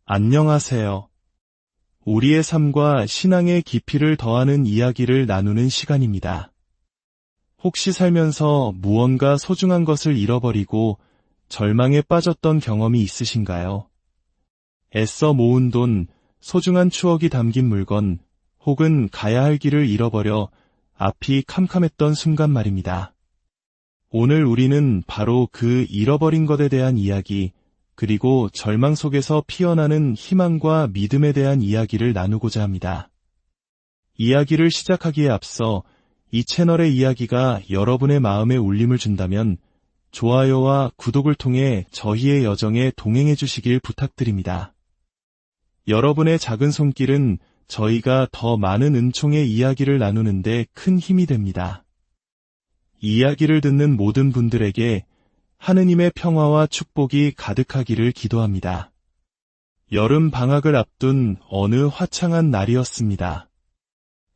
안녕하세요. 우리의 삶과 신앙의 깊이를 더하는 이야기를 나누는 시간입니다. 혹시 살면서 무언가 소중한 것을 잃어버리고 절망에 빠졌던 경험이 있으신가요? 애써 모은 돈, 소중한 추억이 담긴 물건, 혹은 가야 할 길을 잃어버려 앞이 캄캄했던 순간 말입니다. 오늘 우리는 바로 그 잃어버린 것에 대한 이야기, 그리고 절망 속에서 피어나는 희망과 믿음에 대한 이야기를 나누고자 합니다. 이야기를 시작하기에 앞서 이 채널의 이야기가 여러분의 마음에 울림을 준다면 좋아요와 구독을 통해 저희의 여정에 동행해 주시길 부탁드립니다. 여러분의 작은 손길은 저희가 더 많은 은총의 이야기를 나누는데 큰 힘이 됩니다. 이야기를 듣는 모든 분들에게 하느님의 평화와 축복이 가득하기를 기도합니다. 여름 방학을 앞둔 어느 화창한 날이었습니다.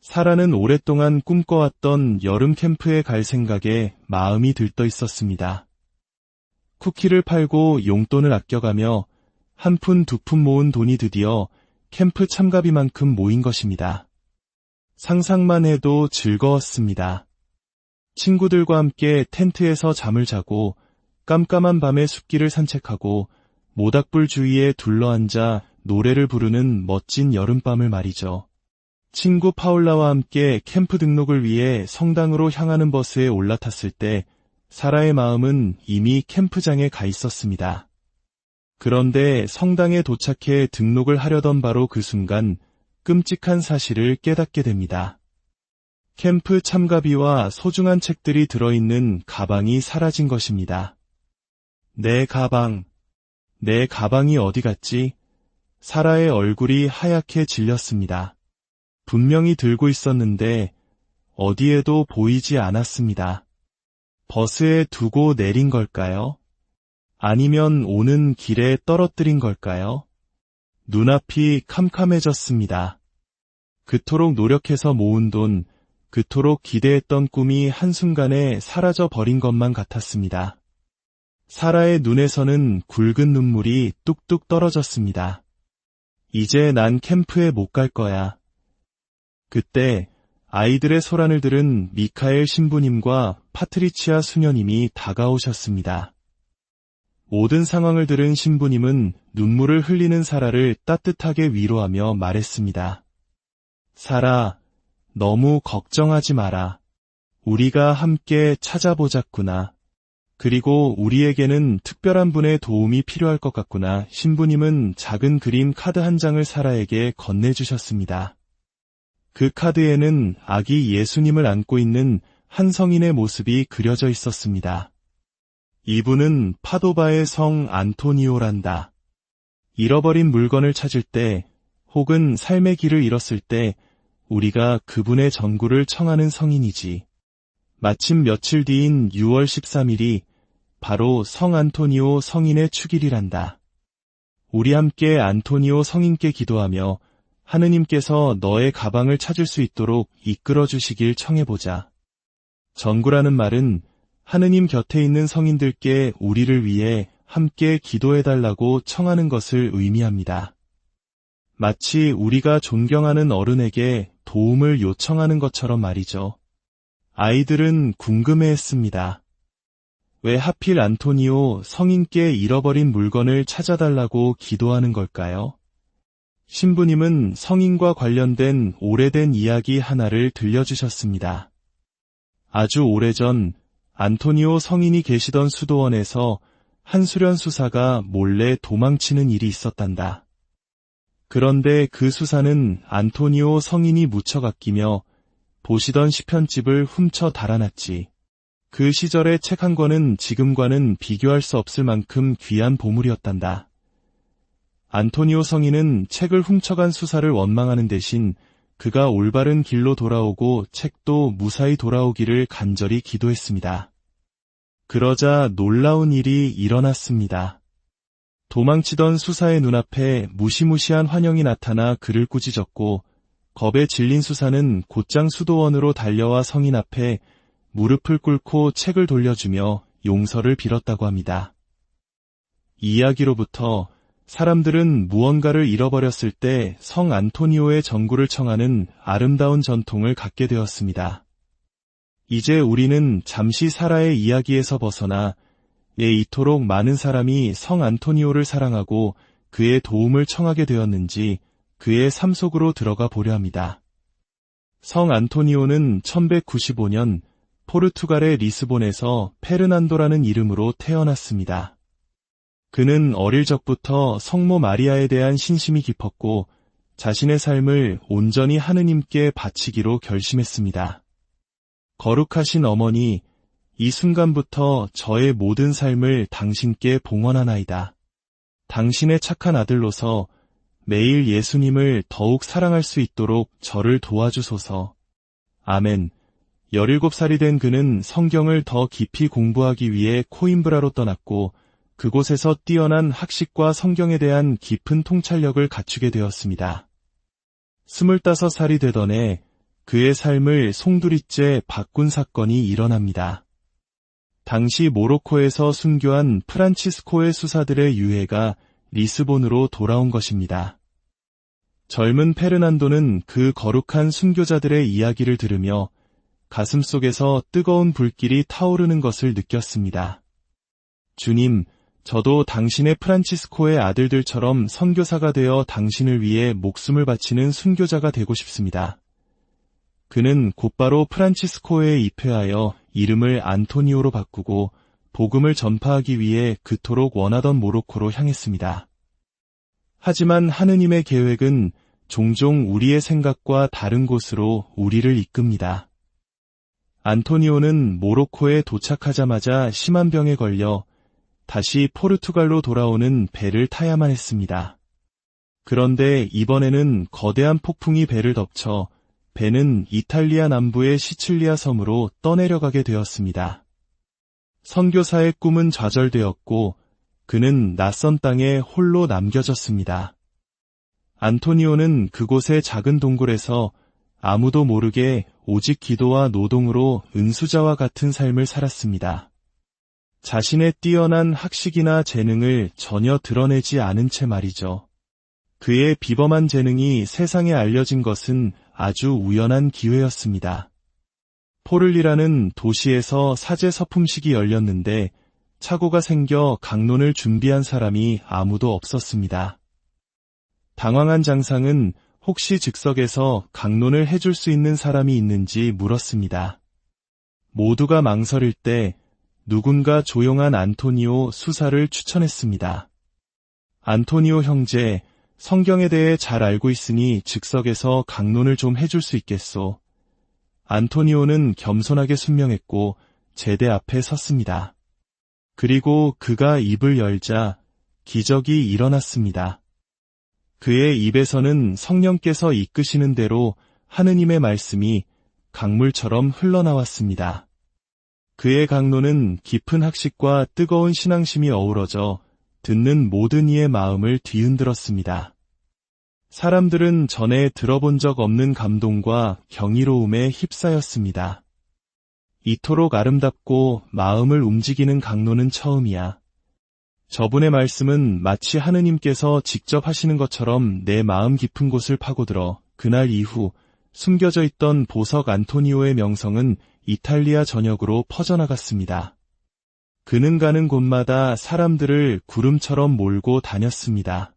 사라는 오랫동안 꿈꿔왔던 여름 캠프에 갈 생각에 마음이 들떠 있었습니다. 쿠키를 팔고 용돈을 아껴가며 한 푼 두 푼 모은 돈이 드디어 캠프 참가비만큼 모인 것입니다. 상상만 해도 즐거웠습니다. 친구들과 함께 텐트에서 잠을 자고 깜깜한 밤에 숲길을 산책하고 모닥불 주위에 둘러앉아 노래를 부르는 멋진 여름밤을 말이죠. 친구 파울라와 함께 캠프 등록을 위해 성당으로 향하는 버스에 올라탔을 때 사라의 마음은 이미 캠프장에 가 있었습니다. 그런데 성당에 도착해 등록을 하려던 바로 그 순간 끔찍한 사실을 깨닫게 됩니다. 캠프 참가비와 소중한 책들이 들어있는 가방이 사라진 것입니다. 내 가방이 어디 갔지? 사라의 얼굴이 하얗게 질렸습니다. 분명히 들고 있었는데 어디에도 보이지 않았습니다. 버스에 두고 내린 걸까요? 아니면 오는 길에 떨어뜨린 걸까요? 눈앞이 캄캄해졌습니다. 그토록 노력해서 모은 돈, 그토록 기대했던 꿈이 한순간에 사라져 버린 것만 같았습니다. 사라의 눈에서는 굵은 눈물이 뚝뚝 떨어졌습니다. 이제 난 캠프에 못 갈 거야. 그때 아이들의 소란을 들은 미카엘 신부님과 파트리치아 수녀님이 다가오셨습니다. 모든 상황을 들은 신부님은 눈물을 흘리는 사라를 따뜻하게 위로하며 말했습니다. 사라, 너무 걱정하지 마라. 우리가 함께 찾아보자꾸나. 그리고 우리에게는 특별한 분의 도움이 필요할 것 같구나. 신부님은 작은 그림 카드 한 장을 사라에게 건네주셨습니다. 그 카드에는 아기 예수님을 안고 있는 한 성인의 모습이 그려져 있었습니다. 이분은 파도바의 성 안토니오란다. 잃어버린 물건을 찾을 때 혹은 삶의 길을 잃었을 때 우리가 그분의 전구를 청하는 성인이지. 마침 며칠 뒤인 6월 13일이 바로 성 안토니오 성인의 축일이란다. 우리 함께 안토니오 성인께 기도하며 하느님께서 너의 가방을 찾을 수 있도록 이끌어 주시길 청해보자. 전구라는 말은 하느님 곁에 있는 성인들께 우리를 위해 함께 기도해달라고 청하는 것을 의미합니다. 마치 우리가 존경하는 어른에게 도움을 요청하는 것처럼 말이죠. 아이들은 궁금해했습니다. 왜 하필 안토니오 성인께 잃어버린 물건을 찾아달라고 기도하는 걸까요? 신부님은 성인과 관련된 오래된 이야기 하나를 들려주셨습니다. 아주 오래전 안토니오 성인이 계시던 수도원에서 한 수련 수사가 몰래 도망치는 일이 있었단다. 그런데 그 수사는 안토니오 성인이 무척 아끼며 보시던 시편집을 훔쳐 달아났지. 그 시절의 책 한 권은 지금과는 비교할 수 없을 만큼 귀한 보물이었단다. 안토니오 성인은 책을 훔쳐간 수사를 원망하는 대신 그가 올바른 길로 돌아오고 책도 무사히 돌아오기를 간절히 기도했습니다. 그러자 놀라운 일이 일어났습니다. 도망치던 수사의 눈앞에 무시무시한 환영이 나타나 그를 꾸짖었고 겁에 질린 수사는 곧장 수도원으로 달려와 성인 앞에 무릎을 꿇고 책을 돌려주며 용서를 빌었다고 합니다. 이 이야기로부터 사람들은 무언가를 잃어버렸을 때 성 안토니오의 전구를 청하는 아름다운 전통을 갖게 되었습니다. 이제 우리는 잠시 사라의 이야기에서 벗어나 왜 이토록 많은 사람이 성 안토니오를 사랑하고 그의 도움을 청하게 되었는지 그의 삶 속으로 들어가 보려 합니다. 성 안토니오는 1195년 포르투갈의 리스본에서 페르난도라는 이름으로 태어났습니다. 그는 어릴 적부터 성모 마리아에 대한 신심이 깊었고 자신의 삶을 온전히 하느님께 바치기로 결심했습니다. 거룩하신 어머니, 이 순간부터 저의 모든 삶을 당신께 봉헌하나이다. 당신의 착한 아들로서 매일 예수님을 더욱 사랑할 수 있도록 저를 도와주소서. 아멘. 17살이 된 그는 성경을 더 깊이 공부하기 위해 코임브라로 떠났고 그곳에서 뛰어난 학식과 성경에 대한 깊은 통찰력을 갖추게 되었습니다. 25살이 되던 해 그의 삶을 송두리째 바꾼 사건이 일어납니다. 당시 모로코에서 순교한 프란치스코의 수사들의 유해가 리스본으로 돌아온 것입니다. 젊은 페르난도는 그 거룩한 순교자들의 이야기를 들으며 가슴속에서 뜨거운 불길이 타오르는 것을 느꼈습니다. 주님, 저도 당신의 프란치스코의 아들들처럼 선교사가 되어 당신을 위해 목숨을 바치는 순교자가 되고 싶습니다. 그는 곧바로 프란치스코에 입회하여 이름을 안토니오로 바꾸고 복음을 전파하기 위해 그토록 원하던 모로코로 향했습니다. 하지만 하느님의 계획은 종종 우리의 생각과 다른 곳으로 우리를 이끕니다. 안토니오는 모로코에 도착하자마자 심한 병에 걸려 다시 포르투갈로 돌아오는 배를 타야만 했습니다. 그런데 이번에는 거대한 폭풍이 배를 덮쳐 배는 이탈리아 남부의 시칠리아 섬으로 떠내려가게 되었습니다. 선교사의 꿈은 좌절되었고 그는 낯선 땅에 홀로 남겨졌습니다. 안토니오는 그곳의 작은 동굴에서 아무도 모르게 오직 기도와 노동으로 은수자와 같은 삶을 살았습니다. 자신의 뛰어난 학식이나 재능을 전혀 드러내지 않은 채 말이죠. 그의 비범한 재능이 세상에 알려진 것은 아주 우연한 기회였습니다. 포를리라는 도시에서 사제 서품식이 열렸는데 착오가 생겨 강론을 준비한 사람이 아무도 없었습니다. 당황한 장상은 혹시 즉석에서 강론을 해줄 수 있는 사람이 있는지 물었습니다. 모두가 망설일 때 누군가 조용한 안토니오 수사를 추천했습니다. 안토니오 형제, 성경에 대해 잘 알고 있으니 즉석에서 강론을 좀 해줄 수 있겠소. 안토니오는 겸손하게 순명했고 제대 앞에 섰습니다. 그리고 그가 입을 열자 기적이 일어났습니다. 그의 입에서는 성령께서 이끄시는 대로 하느님의 말씀이 강물처럼 흘러나왔습니다. 그의 강론은 깊은 학식과 뜨거운 신앙심이 어우러져 듣는 모든 이의 마음을 뒤흔들었습니다. 사람들은 전에 들어본 적 없는 감동과 경이로움에 휩싸였습니다. 이토록 아름답고 마음을 움직이는 강론은 처음이야. 저분의 말씀은 마치 하느님께서 직접 하시는 것처럼 내 마음 깊은 곳을 파고들어 그날 이후 숨겨져 있던 보석 안토니오의 명성은 이탈리아 전역으로 퍼져나갔습니다. 그는 가는 곳마다 사람들을 구름처럼 몰고 다녔습니다.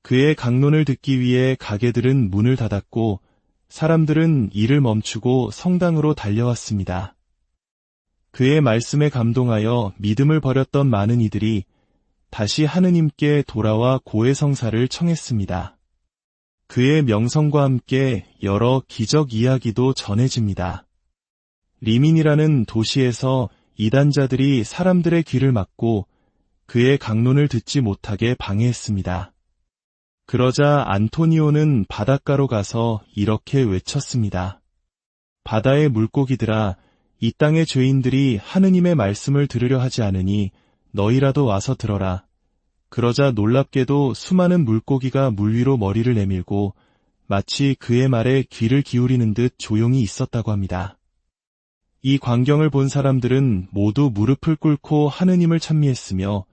그의 강론을 듣기 위해 가게들은 문을 닫았고 사람들은 일을 멈추고 성당으로 달려왔습니다. 그의 말씀에 감동하여 믿음을 버렸던 많은 이들이 다시 하느님께 돌아와 고해성사를 청했습니다. 그의 명성과 함께 여러 기적 이야기도 전해집니다. 리민이라는 도시에서 이단자들이 사람들의 귀를 막고 그의 강론을 듣지 못하게 방해했습니다. 그러자 안토니오는 바닷가로 가서 이렇게 외쳤습니다. 바다의 물고기들아, 이 땅의 죄인들이 하느님의 말씀을 들으려 하지 않으니 너희라도 와서 들어라. 그러자 놀랍게도 수많은 물고기가 물 위로 머리를 내밀고 마치 그의 말에 귀를 기울이는 듯 조용히 있었다고 합니다. 이 광경을 본 사람들은 모두 무릎을 꿇고 하느님을 찬미했으며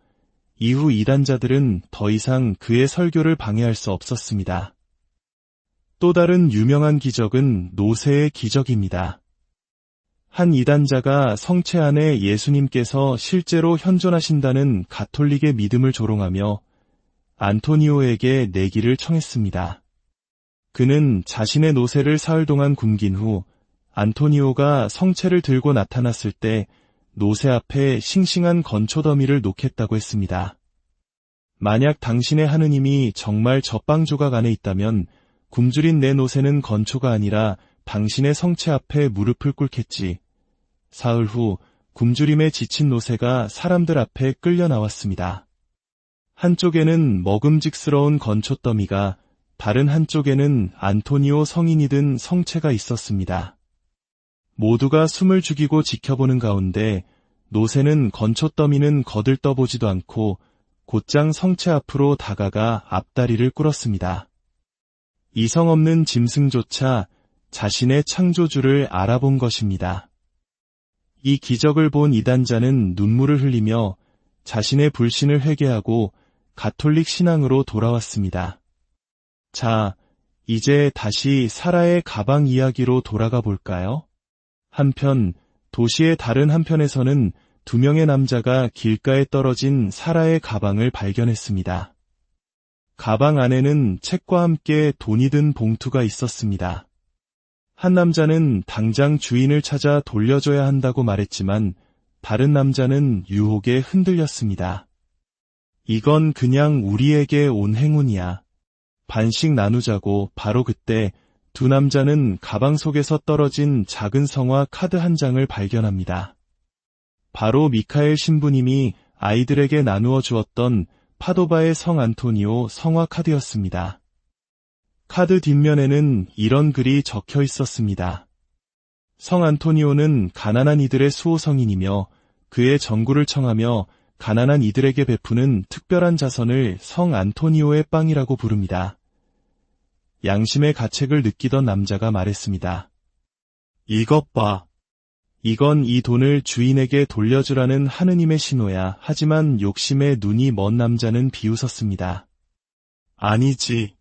이후 이단자들은 더 이상 그의 설교를 방해할 수 없었습니다. 또 다른 유명한 기적은 노새의 기적입니다. 한 이단자가 성체 안에 예수님께서 실제로 현존하신다는 가톨릭의 믿음을 조롱하며 안토니오에게 내기를 청했습니다. 그는 자신의 노새를 사흘 동안 굶긴 후 안토니오가 성체를 들고 나타났을 때 노새 앞에 싱싱한 건초더미를 놓겠다고 했습니다. 만약 당신의 하느님이 정말 젖빵 조각 안에 있다면 굶주린 내 노새는 건초가 아니라 당신의 성체 앞에 무릎을 꿇겠지. 사흘 후 굶주림에 지친 노새가 사람들 앞에 끌려 나왔습니다. 한쪽에는 먹음직스러운 건초더미가, 다른 한쪽에는 안토니오 성인이 든 성체가 있었습니다. 모두가 숨을 죽이고 지켜보는 가운데 노새는 건초더미는 거들떠보지도 않고 곧장 성체 앞으로 다가가 앞다리를 꿇었습니다. 이성 없는 짐승조차 자신의 창조주를 알아본 것입니다. 이 기적을 본 이단자는 눈물을 흘리며 자신의 불신을 회개하고 가톨릭 신앙으로 돌아왔습니다. 자, 이제 다시 사라의 가방 이야기로 돌아가 볼까요? 한편 도시의 다른 한편에서는 2명의 남자가 길가에 떨어진 사라의 가방을 발견했습니다. 가방 안에는 책과 함께 돈이 든 봉투가 있었습니다. 한 남자는 당장 주인을 찾아 돌려줘야 한다고 말했지만 다른 남자는 유혹에 흔들렸습니다. 이건 그냥 우리에게 온 행운이야. 반씩 나누자고. 바로 그때 두 남자는 가방 속에서 떨어진 작은 성화 카드 한 장을 발견합니다. 바로 미카엘 신부님이 아이들에게 나누어 주었던 파도바의 성 안토니오 성화 카드였습니다. 카드 뒷면에는 이런 글이 적혀 있었습니다. 성 안토니오는 가난한 이들의 수호성인이며 그의 전구를 청하며 가난한 이들에게 베푸는 특별한 자선을 성 안토니오의 빵이라고 부릅니다. 양심의 가책을 느끼던 남자가 말했습니다. 이것 봐. 이건 이 돈을 주인에게 돌려주라는 하느님의 신호야. 하지만 욕심에 눈이 먼 남자는 비웃었습니다. 아니지.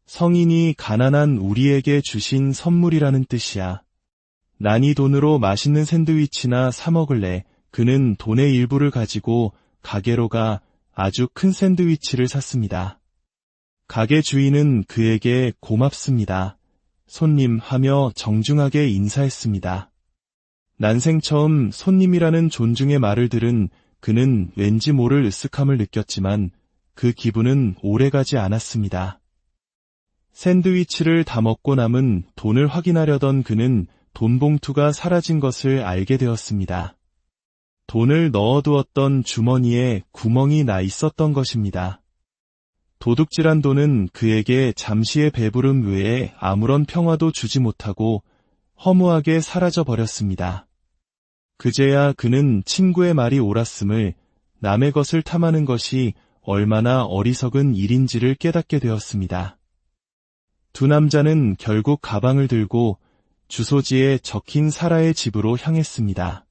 성인이 가난한 우리에게 주신 선물이라는 뜻이야. 난 이 돈으로 맛있는 샌드위치나 사 먹을래. 그는 돈의 일부를 가지고 가게로 가 아주 큰 샌드위치를 샀습니다. 가게 주인은 그에게 고맙습니다. 손님 하며 정중하게 인사했습니다. 난생 처음 손님이라는 존중의 말을 들은 그는 왠지 모를 으쓱함을 느꼈지만 그 기분은 오래가지 않았습니다. 샌드위치를 다 먹고 남은 돈을 확인하려던 그는 돈 봉투가 사라진 것을 알게 되었습니다. 돈을 넣어두었던 주머니에 구멍이 나 있었던 것입니다. 도둑질한 돈은 그에게 잠시의 배부름 외에 아무런 평화도 주지 못하고 허무하게 사라져 버렸습니다. 그제야 그는 친구의 말이 옳았음을, 남의 것을 탐하는 것이 얼마나 어리석은 일인지를 깨닫게 되었습니다. 두 남자는 결국 가방을 들고 주소지에 적힌 사라의 집으로 향했습니다.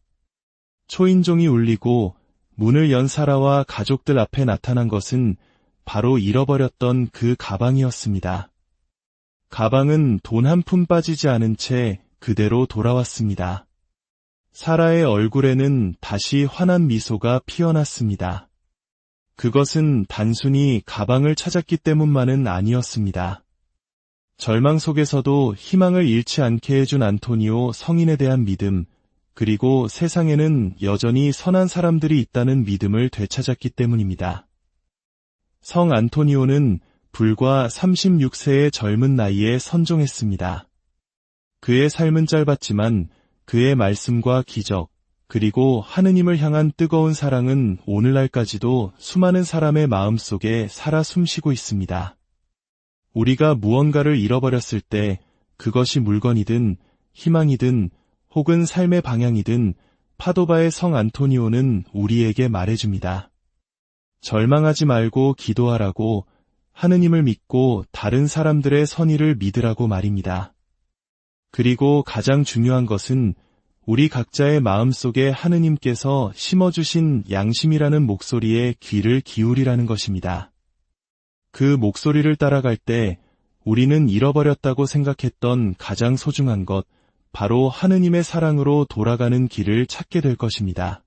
초인종이 울리고 문을 연 사라와 가족들 앞에 나타난 것은 바로 잃어버렸던 그 가방이었습니다. 가방은 돈 한 푼 빠지지 않은 채 그대로 돌아왔습니다. 사라의 얼굴에는 다시 환한 미소가 피어났습니다. 그것은 단순히 가방을 찾았기 때문만은 아니었습니다. 절망 속에서도 희망을 잃지 않게 해준 안토니오 성인에 대한 믿음, 그리고 세상에는 여전히 선한 사람들이 있다는 믿음을 되찾았기 때문입니다. 성 안토니오는 불과 36세의 젊은 나이에 선종했습니다. 그의 삶은 짧았지만 그의 말씀과 기적, 그리고 하느님을 향한 뜨거운 사랑은 오늘날까지도 수많은 사람의 마음속에 살아 숨쉬고 있습니다. 우리가 무언가를 잃어버렸을 때 그것이 물건이든 희망이든 혹은 삶의 방향이든 파도바의 성 안토니오는 우리에게 말해줍니다. 절망하지 말고 기도하라고, 하느님을 믿고 다른 사람들의 선의를 믿으라고 말입니다. 그리고 가장 중요한 것은 우리 각자의 마음속에 하느님께서 심어주신 양심이라는 목소리에 귀를 기울이라는 것입니다. 그 목소리를 따라갈 때 우리는 잃어버렸다고 생각했던 가장 소중한 것, 바로 하느님의 사랑으로 돌아가는 길을 찾게 될 것입니다.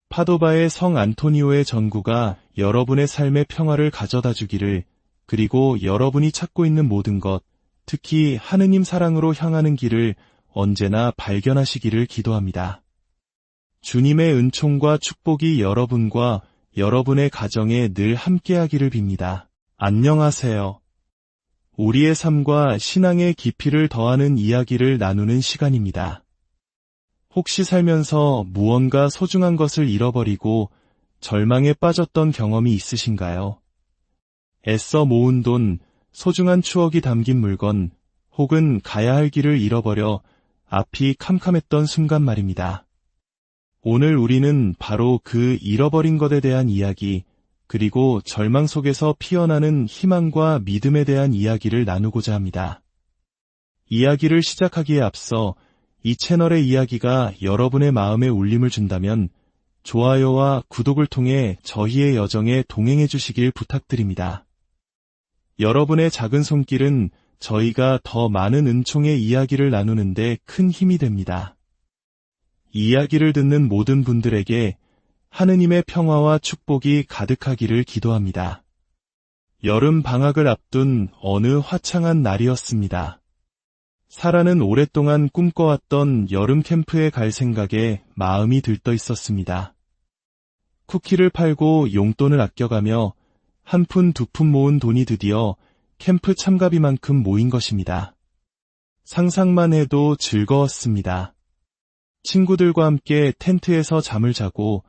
파도바의 성 안토니오의 전구가 여러분의 삶의 평화를 가져다 주기를, 그리고 여러분이 찾고 있는 모든 것, 특히 하느님 사랑으로 향하는 길을 언제나 발견하시기를 기도합니다. 주님의 은총과 축복이 여러분과 여러분의 가정에 늘 함께하기를 빕니다. 안녕하세요. 우리의 삶과 신앙의 깊이를 더하는 이야기를 나누는 시간입니다. 혹시 살면서 무언가 소중한 것을 잃어버리고 절망에 빠졌던 경험이 있으신가요? 애써 모은 돈, 소중한 추억이 담긴 물건, 혹은 가야 할 길을 잃어버려 앞이 캄캄했던 순간 말입니다. 오늘 우리는 바로 그 잃어버린 것에 대한 이야기, 그리고 절망 속에서 피어나는 희망과 믿음에 대한 이야기를 나누고자 합니다. 이야기를 시작하기에 앞서 이 채널의 이야기가 여러분의 마음에 울림을 준다면 좋아요와 구독을 통해 저희의 여정에 동행해 주시길 부탁드립니다. 여러분의 작은 손길은 저희가 더 많은 은총의 이야기를 나누는데 큰 힘이 됩니다. 이야기를 듣는 모든 분들에게 하느님의 평화와 축복이 가득하기를 기도합니다. 여름 방학을 앞둔 어느 화창한 날이었습니다. 사라는 오랫동안 꿈꿔왔던 여름 캠프에 갈 생각에 마음이 들떠 있었습니다. 쿠키를 팔고 용돈을 아껴가며 한 푼 두 푼 모은 돈이 드디어 캠프 참가비만큼 모인 것입니다. 상상만 해도 즐거웠습니다. 친구들과 함께 텐트에서 잠을 자고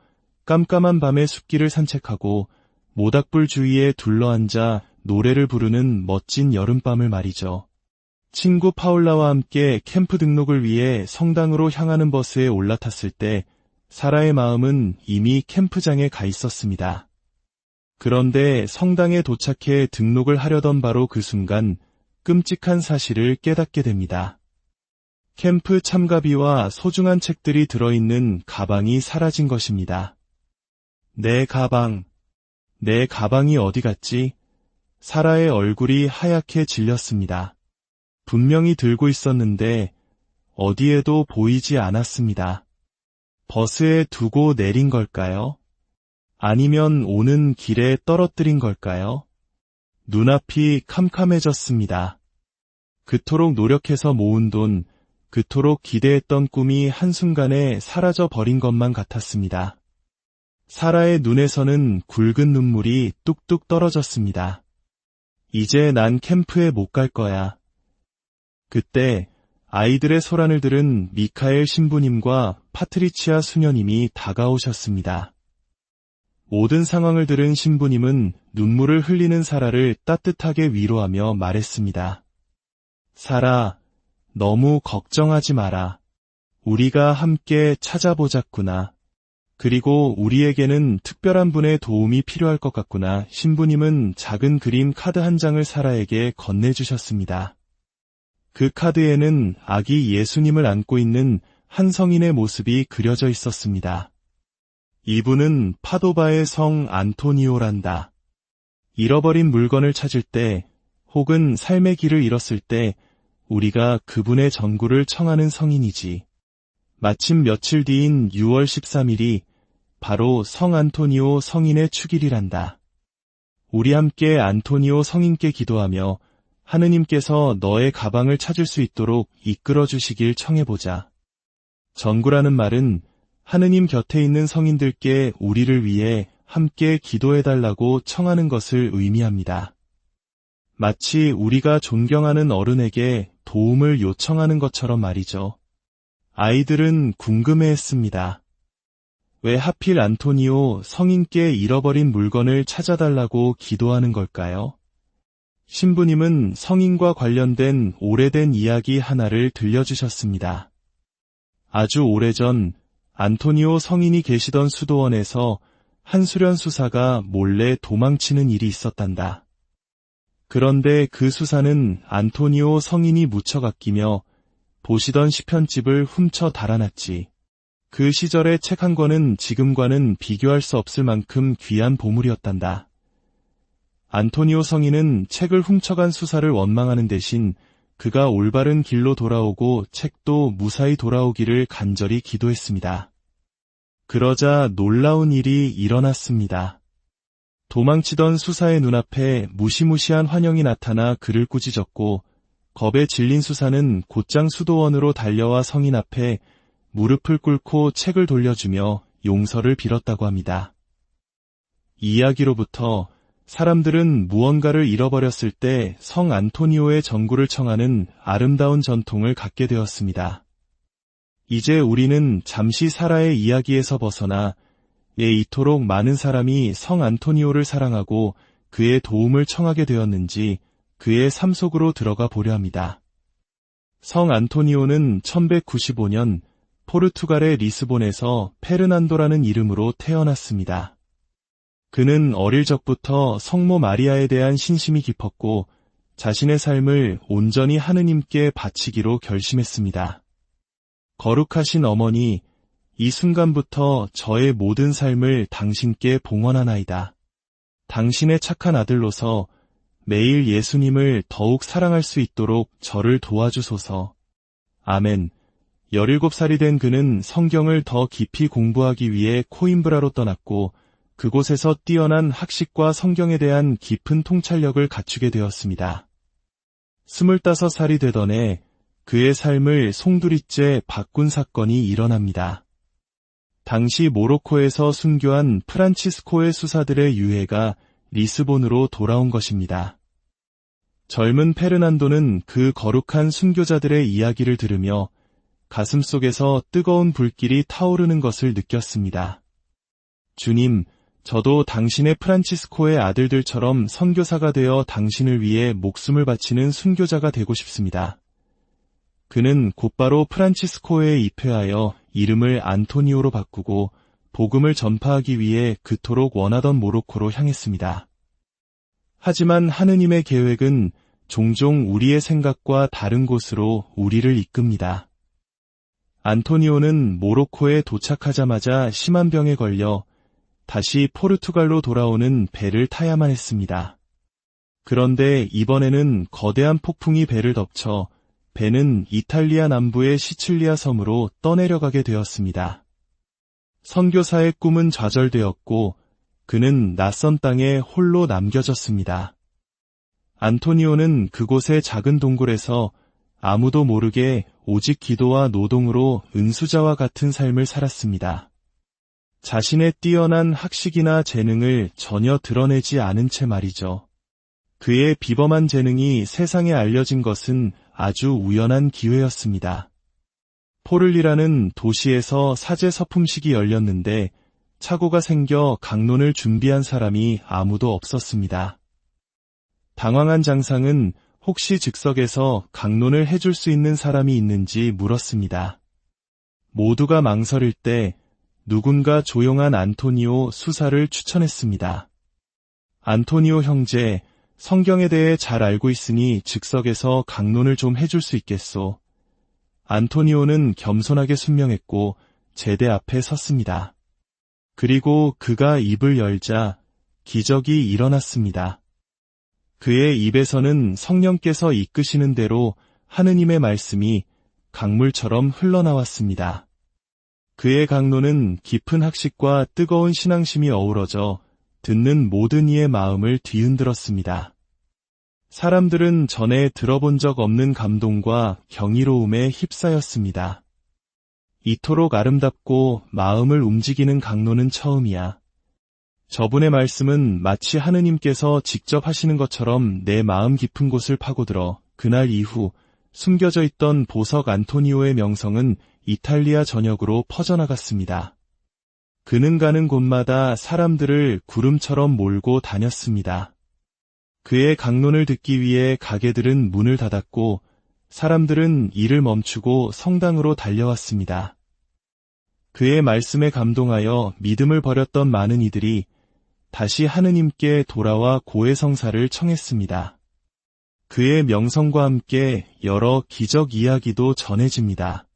깜깜한 밤에 숲길을 산책하고 모닥불 주위에 둘러앉아 노래를 부르는 멋진 여름밤을 말이죠. 친구 파울라와 함께 캠프 등록을 위해 성당으로 향하는 버스에 올라탔을 때 사라의 마음은 이미 캠프장에 가 있었습니다. 그런데 성당에 도착해 등록을 하려던 바로 그 순간 끔찍한 사실을 깨닫게 됩니다. 캠프 참가비와 소중한 책들이 들어있는 가방이 사라진 것입니다. 내 가방이 어디 갔지? 사라의 얼굴이 하얗게 질렸습니다. 분명히 들고 있었는데 어디에도 보이지 않았습니다. 버스에 두고 내린 걸까요? 아니면 오는 길에 떨어뜨린 걸까요? 눈앞이 캄캄해졌습니다. 그토록 노력해서 모은 돈, 그토록 기대했던 꿈이 한순간에 사라져 버린 것만 같았습니다. 사라의 눈에서는 굵은 눈물이 뚝뚝 떨어졌습니다. 이제 난 캠프에 못 갈 거야. 그때 아이들의 소란을 들은 미카엘 신부님과 파트리치아 수녀님이 다가오셨습니다. 모든 상황을 들은 신부님은 눈물을 흘리는 사라를 따뜻하게 위로하며 말했습니다. 사라, 너무 걱정하지 마라. 우리가 함께 찾아보자꾸나. 그리고 우리에게는 특별한 분의 도움이 필요할 것 같구나. 신부님은 작은 그림 카드 한 장을 사라에게 건네주셨습니다. 그 카드에는 아기 예수님을 안고 있는 한 성인의 모습이 그려져 있었습니다. 이분은 파도바의 성 안토니오란다. 잃어버린 물건을 찾을 때, 혹은 삶의 길을 잃었을 때 우리가 그분의 전구를 청하는 성인이지. 마침 며칠 뒤인 6월 13일이 바로 성 안토니오 성인의 축일이란다. 우리 함께 안토니오 성인께 기도하며 하느님께서 너의 가방을 찾을 수 있도록 이끌어 주시길 청해보자. 전구라는 말은 하느님 곁에 있는 성인들께 우리를 위해 함께 기도해달라고 청하는 것을 의미합니다. 마치 우리가 존경하는 어른에게 도움을 요청하는 것처럼 말이죠. 아이들은 궁금해했습니다. 왜 하필 안토니오 성인께 잃어버린 물건을 찾아달라고 기도하는 걸까요? 신부님은 성인과 관련된 오래된 이야기 하나를 들려주셨습니다. 아주 오래전 안토니오 성인이 계시던 수도원에서 한 수련 수사가 몰래 도망치는 일이 있었단다. 그런데 그 수사는 안토니오 성인이 무척 아끼며 보시던 시편집을 훔쳐 달아났지. 그 시절의 책 한 권은 지금과는 비교할 수 없을 만큼 귀한 보물이었단다. 안토니오 성인은 책을 훔쳐간 수사를 원망하는 대신 그가 올바른 길로 돌아오고 책도 무사히 돌아오기를 간절히 기도했습니다. 그러자 놀라운 일이 일어났습니다. 도망치던 수사의 눈앞에 무시무시한 환영이 나타나 그를 꾸짖었고 겁에 질린 수사는 곧장 수도원으로 달려와 성인 앞에 무릎을 꿇고 책을 돌려주며 용서를 빌었다고 합니다. 이 이야기로부터 사람들은 무언가를 잃어버렸을 때 성 안토니오의 전구를 청하는 아름다운 전통을 갖게 되었습니다. 이제 우리는 잠시 사라의 이야기에서 벗어나 왜 이토록 많은 사람이 성 안토니오를 사랑하고 그의 도움을 청하게 되었는지 그의 삶 속으로 들어가 보려 합니다. 성 안토니오는 1195년 포르투갈의 리스본에서 페르난도라는 이름으로 태어났습니다. 그는 어릴 적부터 성모 마리아에 대한 신심이 깊었고 자신의 삶을 온전히 하느님께 바치기로 결심했습니다. 거룩하신 어머니, 이 순간부터 저의 모든 삶을 당신께 봉헌하나이다. 당신의 착한 아들로서 매일 예수님을 더욱 사랑할 수 있도록 저를 도와주소서. 아멘. 17살이 된 그는 성경을 더 깊이 공부하기 위해 코임브라로 떠났고 그곳에서 뛰어난 학식과 성경에 대한 깊은 통찰력을 갖추게 되었습니다. 25살이 되던 해 그의 삶을 송두리째 바꾼 사건이 일어납니다. 당시 모로코에서 순교한 프란치스코의 수사들의 유해가 리스본으로 돌아온 것입니다. 젊은 페르난도는 그 거룩한 순교자들의 이야기를 들으며 가슴속에서 뜨거운 불길이 타오르는 것을 느꼈습니다. 주님, 저도 당신의 프란치스코의 아들들처럼 선교사가 되어 당신을 위해 목숨을 바치는 순교자가 되고 싶습니다. 그는 곧바로 프란치스코에 입회하여 이름을 안토니오로 바꾸고 복음을 전파하기 위해 그토록 원하던 모로코로 향했습니다. 하지만 하느님의 계획은 종종 우리의 생각과 다른 곳으로 우리를 이끕니다. 안토니오는 모로코에 도착하자마자 심한 병에 걸려 다시 포르투갈로 돌아오는 배를 타야만 했습니다. 그런데 이번에는 거대한 폭풍이 배를 덮쳐 배는 이탈리아 남부의 시칠리아 섬으로 떠내려가게 되었습니다. 선교사의 꿈은 좌절되었고 그는 낯선 땅에 홀로 남겨졌습니다. 안토니오는 그곳의 작은 동굴에서 아무도 모르게 오직 기도와 노동으로 은수자와 같은 삶을 살았습니다. 자신의 뛰어난 학식이나 재능을 전혀 드러내지 않은 채 말이죠. 그의 비범한 재능이 세상에 알려진 것은 아주 우연한 기회였습니다. 포를리라는 도시에서 사제 서품식이 열렸는데 착오가 생겨 강론을 준비한 사람이 아무도 없었습니다. 당황한 장상은 혹시 즉석에서 강론을 해줄 수 있는 사람이 있는지 물었습니다. 모두가 망설일 때 누군가 조용한 안토니오 수사를 추천했습니다. 안토니오 형제, 성경에 대해 잘 알고 있으니 즉석에서 강론을 좀 해줄 수 있겠소. 안토니오는 겸손하게 순명했고 제대 앞에 섰습니다. 그리고 그가 입을 열자 기적이 일어났습니다. 그의 입에서는 성령께서 이끄시는 대로 하느님의 말씀이 강물처럼 흘러나왔습니다. 그의 강론은 깊은 학식과 뜨거운 신앙심이 어우러져 듣는 모든 이의 마음을 뒤흔들었습니다. 사람들은 전에 들어본 적 없는 감동과 경이로움에 휩싸였습니다. 이토록 아름답고 마음을 움직이는 강론은 처음이야. 저분의 말씀은 마치 하느님께서 직접 하시는 것처럼 내 마음 깊은 곳을 파고들어 그날 이후 숨겨져 있던 보석 안토니오의 명성은 이탈리아 전역으로 퍼져나갔습니다. 그는 가는 곳마다 사람들을 구름처럼 몰고 다녔습니다. 그의 강론을 듣기 위해 가게들은 문을 닫았고 사람들은 일을 멈추고 성당으로 달려왔습니다. 그의 말씀에 감동하여 믿음을 버렸던 많은 이들이 다시 하느님께 돌아와 고해성사를 청했습니다. 그의 명성과 함께 여러 기적 이야기도 전해집니다.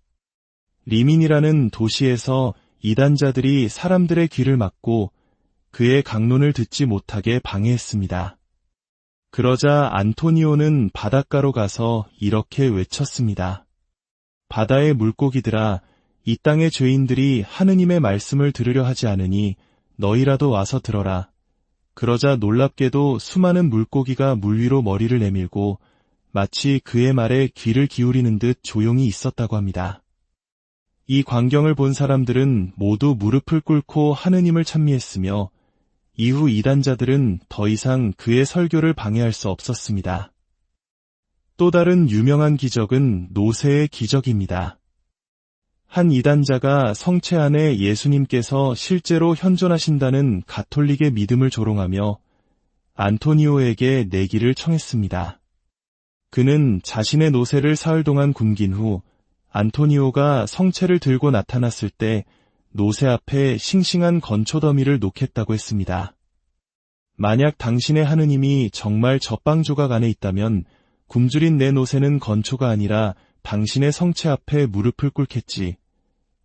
리민이라는 도시에서 이단자들이 사람들의 귀를 막고 그의 강론을 듣지 못하게 방해했습니다. 그러자 안토니오는 바닷가로 가서 이렇게 외쳤습니다. 바다의 물고기들아, 이 땅의 죄인들이 하느님의 말씀을 들으려 하지 않으니 너희라도 와서 들어라. 그러자 놀랍게도 수많은 물고기가 물 위로 머리를 내밀고 마치 그의 말에 귀를 기울이는 듯 조용히 있었다고 합니다. 이 광경을 본 사람들은 모두 무릎을 꿇고 하느님을 찬미했으며 이후 이단자들은 더 이상 그의 설교를 방해할 수 없었습니다. 또 다른 유명한 기적은 노새의 기적입니다. 한 이단자가 성체 안에 예수님께서 실제로 현존하신다는 가톨릭의 믿음을 조롱하며 안토니오에게 내기를 청했습니다. 그는 자신의 노새를 사흘 동안 굶긴 후 안토니오가 성체를 들고 나타났을 때 노새 앞에 싱싱한 건초더미를 놓겠다고 했습니다. 만약 당신의 하느님이 정말 젖빵 조각 안에 있다면 굶주린 내 노새는 건초가 아니라 당신의 성체 앞에 무릎을 꿇겠지.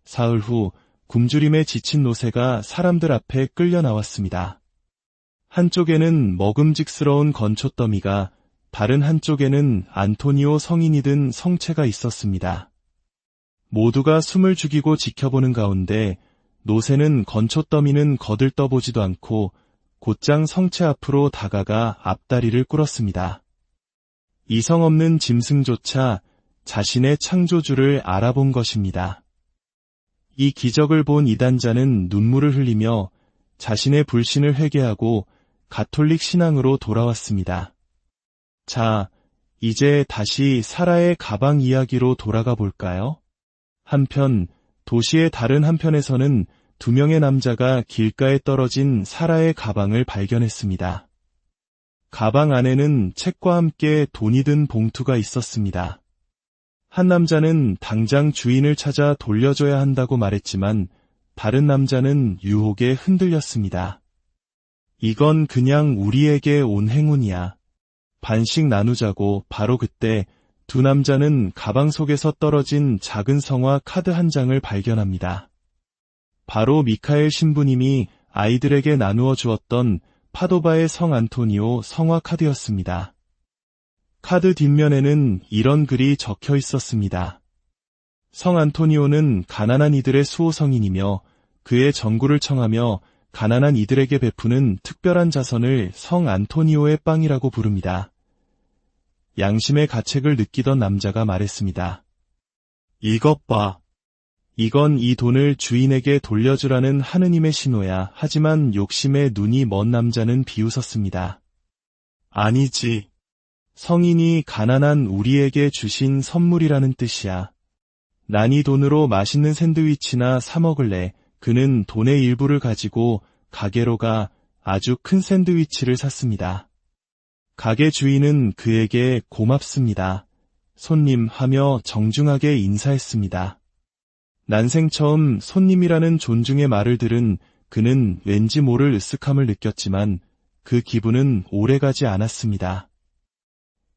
사흘 후 굶주림에 지친 노새가 사람들 앞에 끌려 나왔습니다. 한쪽에는 먹음직스러운 건초더미가, 다른 한쪽에는 안토니오 성인이 든 성체가 있었습니다. 모두가 숨을 죽이고 지켜보는 가운데 노새는 건초더미는 거들떠보지도 않고 곧장 성체 앞으로 다가가 앞다리를 꿇었습니다. 이성 없는 짐승조차 자신의 창조주를 알아본 것입니다. 이 기적을 본 이단자는 눈물을 흘리며 자신의 불신을 회개하고 가톨릭 신앙으로 돌아왔습니다. 자, 이제 다시 사라의 가방 이야기로 돌아가 볼까요? 한편 도시의 다른 한편에서는 2명의 남자가 길가에 떨어진 사라의 가방을 발견했습니다. 가방 안에는 책과 함께 돈이 든 봉투가 있었습니다. 한 남자는 당장 주인을 찾아 돌려줘야 한다고 말했지만 다른 남자는 유혹에 흔들렸습니다. 이건 그냥 우리에게 온 행운이야. 반씩 나누자고. 바로 그때 두 남자는 가방 속에서 떨어진 작은 성화 카드 한 장을 발견합니다. 바로 미카엘 신부님이 아이들에게 나누어 주었던 파도바의 성 안토니오 성화 카드였습니다. 카드 뒷면에는 이런 글이 적혀 있었습니다. 성 안토니오는 가난한 이들의 수호성인이며 그의 전구를 청하며 가난한 이들에게 베푸는 특별한 자선을 성 안토니오의 빵이라고 부릅니다. 양심의 가책을 느끼던 남자가 말했습니다. 이것 봐. 이건 이 돈을 주인에게 돌려주라는 하느님의 신호야. 하지만 욕심에 눈이 먼 남자는 비웃었습니다. 아니지. 성인이 가난한 우리에게 주신 선물이라는 뜻이야. 난 이 돈으로 맛있는 샌드위치나 사 먹을래. 그는 돈의 일부를 가지고 가게로 가 아주 큰 샌드위치를 샀습니다. 가게 주인은 그에게 고맙습니다. 손님 하며 정중하게 인사했습니다. 난생 처음 손님이라는 존중의 말을 들은 그는 왠지 모를 으쓱함을 느꼈지만 그 기분은 오래가지 않았습니다.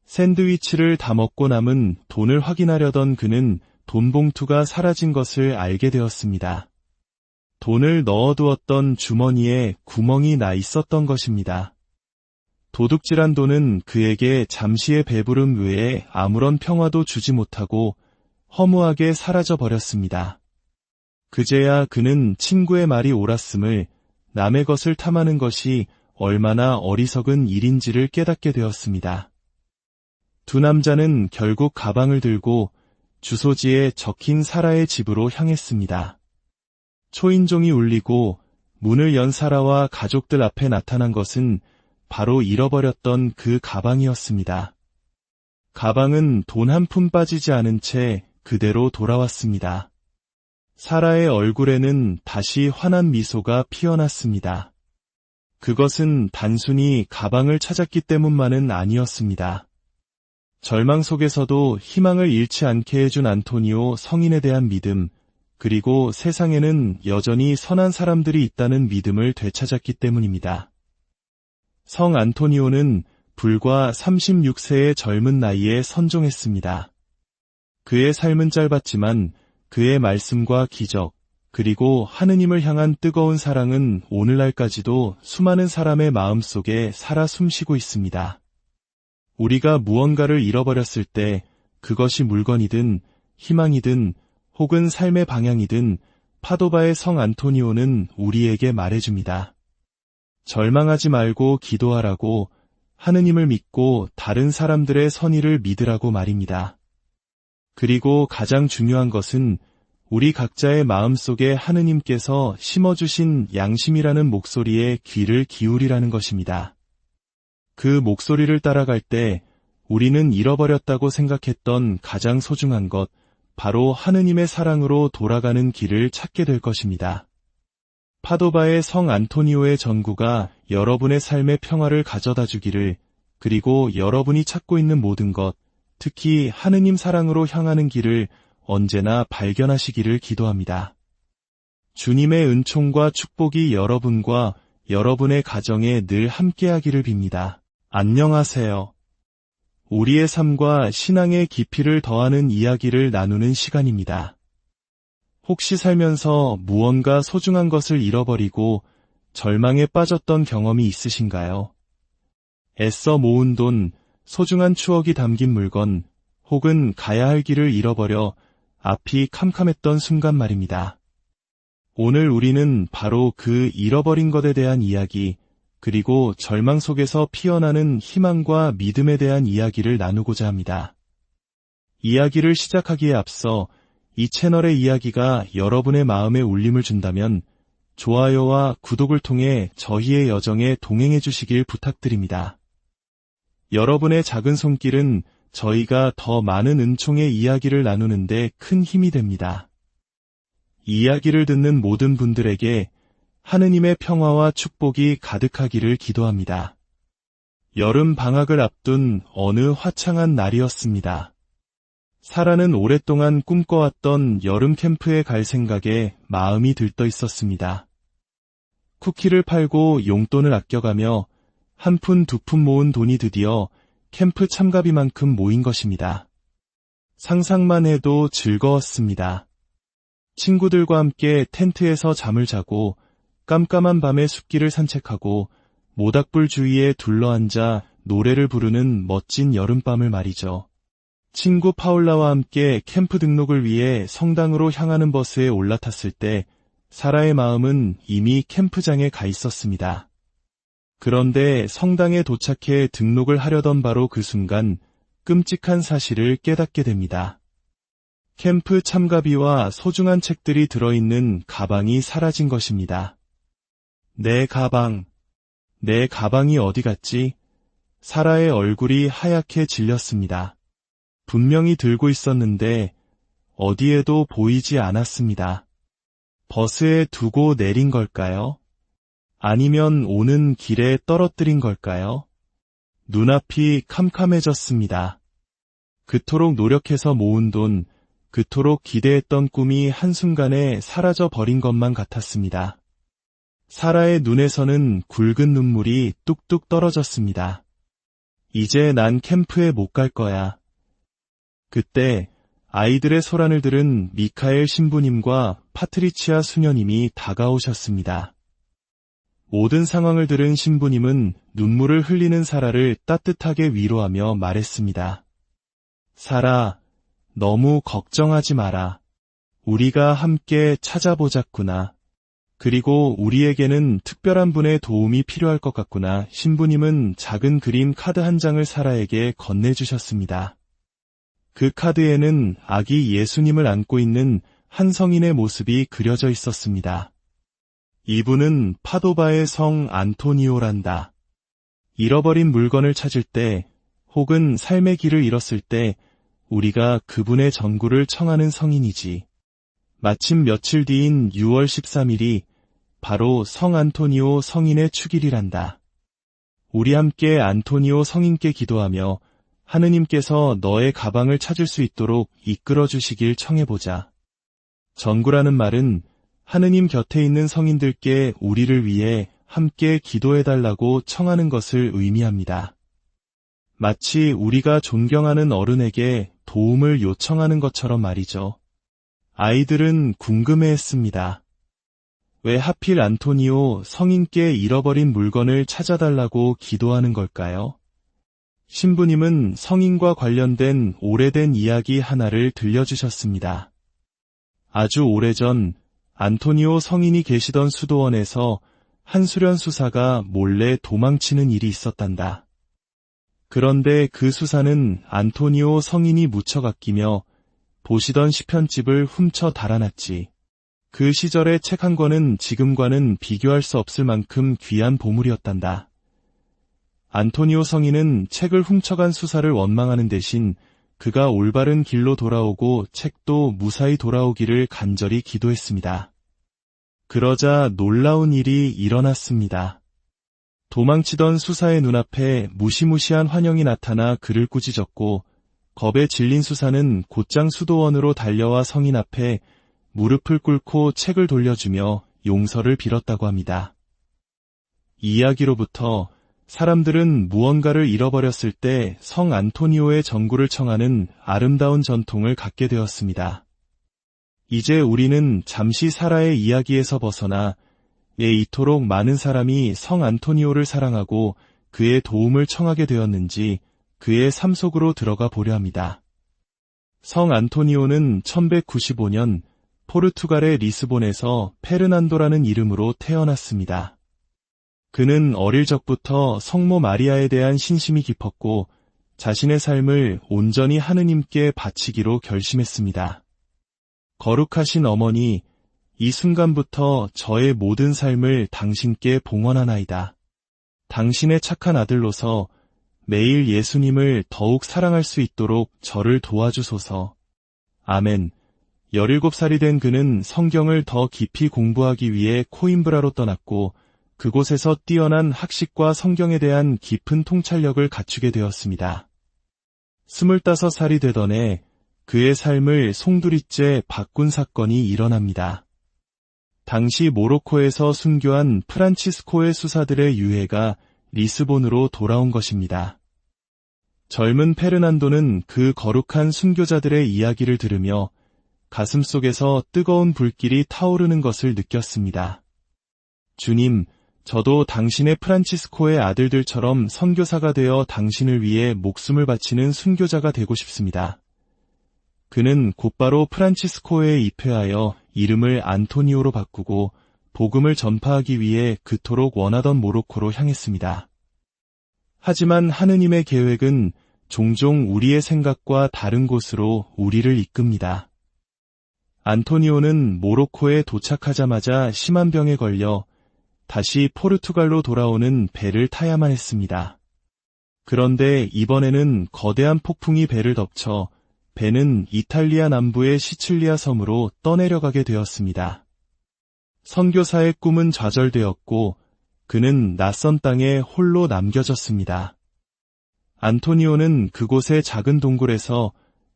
샌드위치를 다 먹고 남은 돈을 확인하려던 그는 돈 봉투가 사라진 것을 알게 되었습니다. 돈을 넣어두었던 주머니에 구멍이 나 있었던 것입니다. 도둑질한 돈은 그에게 잠시의 배부름 외에 아무런 평화도 주지 못하고 허무하게 사라져 버렸습니다. 그제야 그는 친구의 말이 옳았음을, 남의 것을 탐하는 것이 얼마나 어리석은 일인지를 깨닫게 되었습니다. 두 남자는 결국 가방을 들고 주소지에 적힌 사라의 집으로 향했습니다. 초인종이 울리고 문을 연 사라와 가족들 앞에 나타난 것은 바로 잃어버렸던 그 가방이었습니다. 가방은 돈 한 푼 빠지지 않은 채 그대로 돌아왔습니다. 사라의 얼굴에는 다시 환한 미소가 피어났습니다. 그것은 단순히 가방을 찾았기 때문만은 아니었습니다. 절망 속에서도 희망을 잃지 않게 해준 안토니오 성인에 대한 믿음, 그리고 세상에는 여전히 선한 사람들이 있다는 믿음을 되찾았기 때문입니다. 성 안토니오는 불과 36세의 젊은 나이에 선종했습니다. 그의 삶은 짧았지만 그의 말씀과 기적, 그리고 하느님을 향한 뜨거운 사랑은 오늘날까지도 수많은 사람의 마음속에 살아 숨쉬고 있습니다. 우리가 무언가를 잃어버렸을 때 그것이 물건이든 희망이든 혹은 삶의 방향이든 파도바의 성 안토니오는 우리에게 말해줍니다. 절망하지 말고 기도하라고, 하느님을 믿고 다른 사람들의 선의를 믿으라고 말입니다. 그리고 가장 중요한 것은 우리 각자의 마음속에 하느님께서 심어주신 양심이라는 목소리에 귀를 기울이라는 것입니다. 그 목소리를 따라갈 때 우리는 잃어버렸다고 생각했던 가장 소중한 것, 바로 하느님의 사랑으로 돌아가는 길을 찾게 될 것입니다. 파도바의 성 안토니오의 전구가 여러분의 삶의 평화를 가져다 주기를, 그리고 여러분이 찾고 있는 모든 것, 특히 하느님 사랑으로 향하는 길을 언제나 발견하시기를 기도합니다. 주님의 은총과 축복이 여러분과 여러분의 가정에 늘 함께하기를 빕니다. 안녕하세요. 우리의 삶과 신앙의 깊이를 더하는 이야기를 나누는 시간입니다. 혹시 살면서 무언가 소중한 것을 잃어버리고 절망에 빠졌던 경험이 있으신가요? 애써 모은 돈, 소중한 추억이 담긴 물건, 혹은 가야 할 길을 잃어버려 앞이 캄캄했던 순간 말입니다. 오늘 우리는 바로 그 잃어버린 것에 대한 이야기, 그리고 절망 속에서 피어나는 희망과 믿음에 대한 이야기를 나누고자 합니다. 이야기를 시작하기에 앞서 이 채널의 이야기가 여러분의 마음에 울림을 준다면 좋아요와 구독을 통해 저희의 여정에 동행해 주시길 부탁드립니다. 여러분의 작은 손길은 저희가 더 많은 은총의 이야기를 나누는데 큰 힘이 됩니다. 이야기를 듣는 모든 분들에게 하느님의 평화와 축복이 가득하기를 기도합니다. 여름 방학을 앞둔 어느 화창한 날이었습니다. 사라는 오랫동안 꿈꿔왔던 여름 캠프에 갈 생각에 마음이 들떠 있었습니다. 쿠키를 팔고 용돈을 아껴가며 한 푼 두 푼 모은 돈이 드디어 캠프 참가비만큼 모인 것입니다. 상상만 해도 즐거웠습니다. 친구들과 함께 텐트에서 잠을 자고 깜깜한 밤에 숲길을 산책하고 모닥불 주위에 둘러앉아 노래를 부르는 멋진 여름밤을 말이죠. 친구 파울라와 함께 캠프 등록을 위해 성당으로 향하는 버스에 올라탔을 때 사라의 마음은 이미 캠프장에 가 있었습니다. 그런데 성당에 도착해 등록을 하려던 바로 그 순간 끔찍한 사실을 깨닫게 됩니다. 캠프 참가비와 소중한 책들이 들어있는 가방이 사라진 것입니다. 내 가방이 어디 갔지? 사라의 얼굴이 하얗게 질렸습니다. 분명히 들고 있었는데 어디에도 보이지 않았습니다. 버스에 두고 내린 걸까요? 아니면 오는 길에 떨어뜨린 걸까요? 눈앞이 캄캄해졌습니다. 그토록 노력해서 모은 돈, 그토록 기대했던 꿈이 한순간에 사라져 버린 것만 같았습니다. 사라의 눈에서는 굵은 눈물이 뚝뚝 떨어졌습니다. 이제 난 캠프에 못 갈 거야. 그때 아이들의 소란을 들은 미카엘 신부님과 파트리치아 수녀님이 다가오셨습니다. 모든 상황을 들은 신부님은 눈물을 흘리는 사라를 따뜻하게 위로하며 말했습니다. 사라, 너무 걱정하지 마라. 우리가 함께 찾아보자꾸나. 그리고 우리에게는 특별한 분의 도움이 필요할 것 같구나. 신부님은 작은 그림 카드 한 장을 사라에게 건네주셨습니다. 그 카드에는 아기 예수님을 안고 있는 한 성인의 모습이 그려져 있었습니다. 이분은 파도바의 성 안토니오란다. 잃어버린 물건을 찾을 때, 혹은 삶의 길을 잃었을 때 우리가 그분의 전구를 청하는 성인이지. 마침 며칠 뒤인 6월 13일이 바로 성 안토니오 성인의 축일이란다. 우리 함께 안토니오 성인께 기도하며 하느님께서 너의 가방을 찾을 수 있도록 이끌어 주시길 청해보자. 전구라는 말은 하느님 곁에 있는 성인들께 우리를 위해 함께 기도해달라고 청하는 것을 의미합니다. 마치 우리가 존경하는 어른에게 도움을 요청하는 것처럼 말이죠. 아이들은 궁금해했습니다. 왜 하필 안토니오 성인께 잃어버린 물건을 찾아달라고 기도하는 걸까요? 신부님은 성인과 관련된 오래된 이야기 하나를 들려주셨습니다. 아주 오래전 안토니오 성인이 계시던 수도원에서 한 수련 수사가 몰래 도망치는 일이 있었단다. 그런데 그 수사는 안토니오 성인이 무척 아끼며 보시던 시편집을 훔쳐 달아났지. 그 시절의 책 한 권은 지금과는 비교할 수 없을 만큼 귀한 보물이었단다. 안토니오 성인은 책을 훔쳐간 수사를 원망하는 대신 그가 올바른 길로 돌아오고 책도 무사히 돌아오기를 간절히 기도했습니다. 그러자 놀라운 일이 일어났습니다. 도망치던 수사의 눈앞에 무시무시한 환영이 나타나 그를 꾸짖었고 겁에 질린 수사는 곧장 수도원으로 달려와 성인 앞에 무릎을 꿇고 책을 돌려주며 용서를 빌었다고 합니다. 이 이야기로부터 사람들은 무언가를 잃어버렸을 때 성 안토니오의 전구를 청하는 아름다운 전통을 갖게 되었습니다. 이제 우리는 잠시 사라의 이야기에서 벗어나 왜 이토록 많은 사람이 성 안토니오를 사랑하고 그의 도움을 청하게 되었는지 그의 삶 속으로 들어가 보려 합니다. 성 안토니오는 1195년 포르투갈의 리스본에서 페르난도라는 이름으로 태어났습니다. 그는 어릴 적부터 성모 마리아에 대한 신심이 깊었고 자신의 삶을 온전히 하느님께 바치기로 결심했습니다. 거룩하신 어머니, 이 순간부터 저의 모든 삶을 당신께 봉헌하나이다. 당신의 착한 아들로서 매일 예수님을 더욱 사랑할 수 있도록 저를 도와주소서. 아멘. 17살이 된 그는 성경을 더 깊이 공부하기 위해 코임브라로 떠났고 그곳에서 뛰어난 학식과 성경에 대한 깊은 통찰력을 갖추게 되었습니다. 25살이 되던 해 그의 삶을 송두리째 바꾼 사건이 일어납니다. 당시 모로코에서 순교한 프란치스코의 수사들의 유해가 리스본으로 돌아온 것입니다. 젊은 페르난도는 그 거룩한 순교자들의 이야기를 들으며 가슴속에서 뜨거운 불길이 타오르는 것을 느꼈습니다. 주님, 저도 당신의 프란치스코의 아들들처럼 선교사가 되어 당신을 위해 목숨을 바치는 순교자가 되고 싶습니다. 그는 곧바로 프란치스코에 입회하여 이름을 안토니오로 바꾸고 복음을 전파하기 위해 그토록 원하던 모로코로 향했습니다. 하지만 하느님의 계획은 종종 우리의 생각과 다른 곳으로 우리를 이끕니다. 안토니오는 모로코에 도착하자마자 심한 병에 걸려 다시 포르투갈로 돌아오는 배를 타야만 했습니다. 그런데 이번에는 거대한 폭풍이 배를 덮쳐 배는 이탈리아 남부의 시칠리아 섬으로 떠내려가게 되었습니다. 선교사의 꿈은 좌절되었고 그는 낯선 땅에 홀로 남겨졌습니다. 안토니오는 그곳의 작은 동굴에서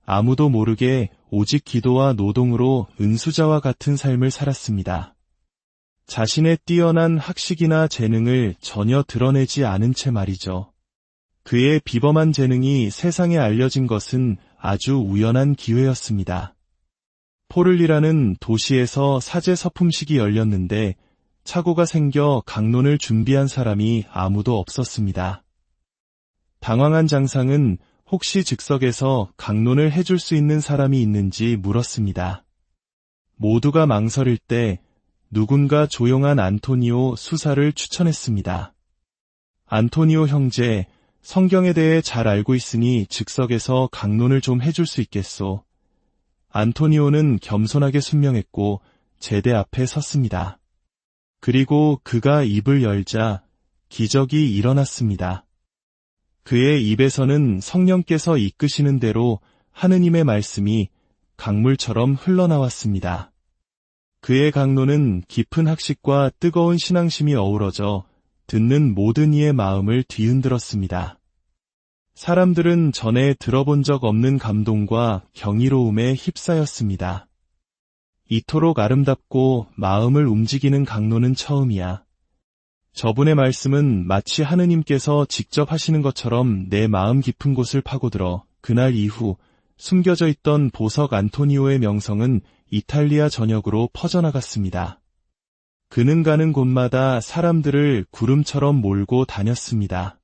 아무도 모르게 오직 기도와 노동으로 은수자와 같은 삶을 살았습니다. 자신의 뛰어난 학식이나 재능을 전혀 드러내지 않은 채 말이죠. 그의 비범한 재능이 세상에 알려진 것은 아주 우연한 기회였습니다. 포를리라는 도시에서 사제 서품식이 열렸는데 착오가 생겨 강론을 준비한 사람이 아무도 없었습니다. 당황한 장상은 혹시 즉석에서 강론을 해줄 수 있는 사람이 있는지 물었습니다. 모두가 망설일 때 누군가 조용한 안토니오 수사를 추천했습니다. 안토니오 형제, 성경에 대해 잘 알고 있으니 즉석에서 강론을 좀 해줄 수 있겠소. 안토니오는 겸손하게 순명했고 제대 앞에 섰습니다. 그리고 그가 입을 열자 기적이 일어났습니다. 그의 입에서는 성령께서 이끄시는 대로 하느님의 말씀이 강물처럼 흘러나왔습니다. 그의 강론은 깊은 학식과 뜨거운 신앙심이 어우러져 듣는 모든 이의 마음을 뒤흔들었습니다. 사람들은 전에 들어본 적 없는 감동과 경이로움에 휩싸였습니다. 이토록 아름답고 마음을 움직이는 강론은 처음이야. 저분의 말씀은 마치 하느님께서 직접 하시는 것처럼 내 마음 깊은 곳을 파고들어 그날 이후 숨겨져 있던 보석 안토니오의 명성은 이탈리아 전역으로 퍼져나갔습니다. 그는 가는 곳마다 사람들을 구름처럼 몰고 다녔습니다.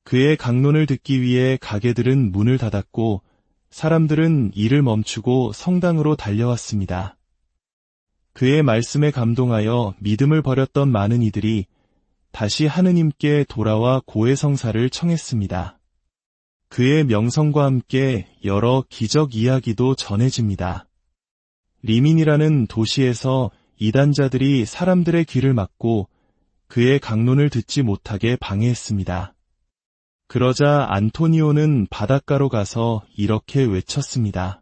그의 강론을 듣기 위해 가게들은 문을 닫았고 사람들은 일을 멈추고 성당으로 달려왔습니다. 그의 말씀에 감동하여 믿음을 버렸던 많은 이들이 다시 하느님께 돌아와 고해성사를 청했습니다. 그의 명성과 함께 여러 기적 이야기도 전해집니다. 리민이라는 도시에서 이단자들이 사람들의 귀를 막고 그의 강론을 듣지 못하게 방해했습니다. 그러자 안토니오는 바닷가로 가서 이렇게 외쳤습니다.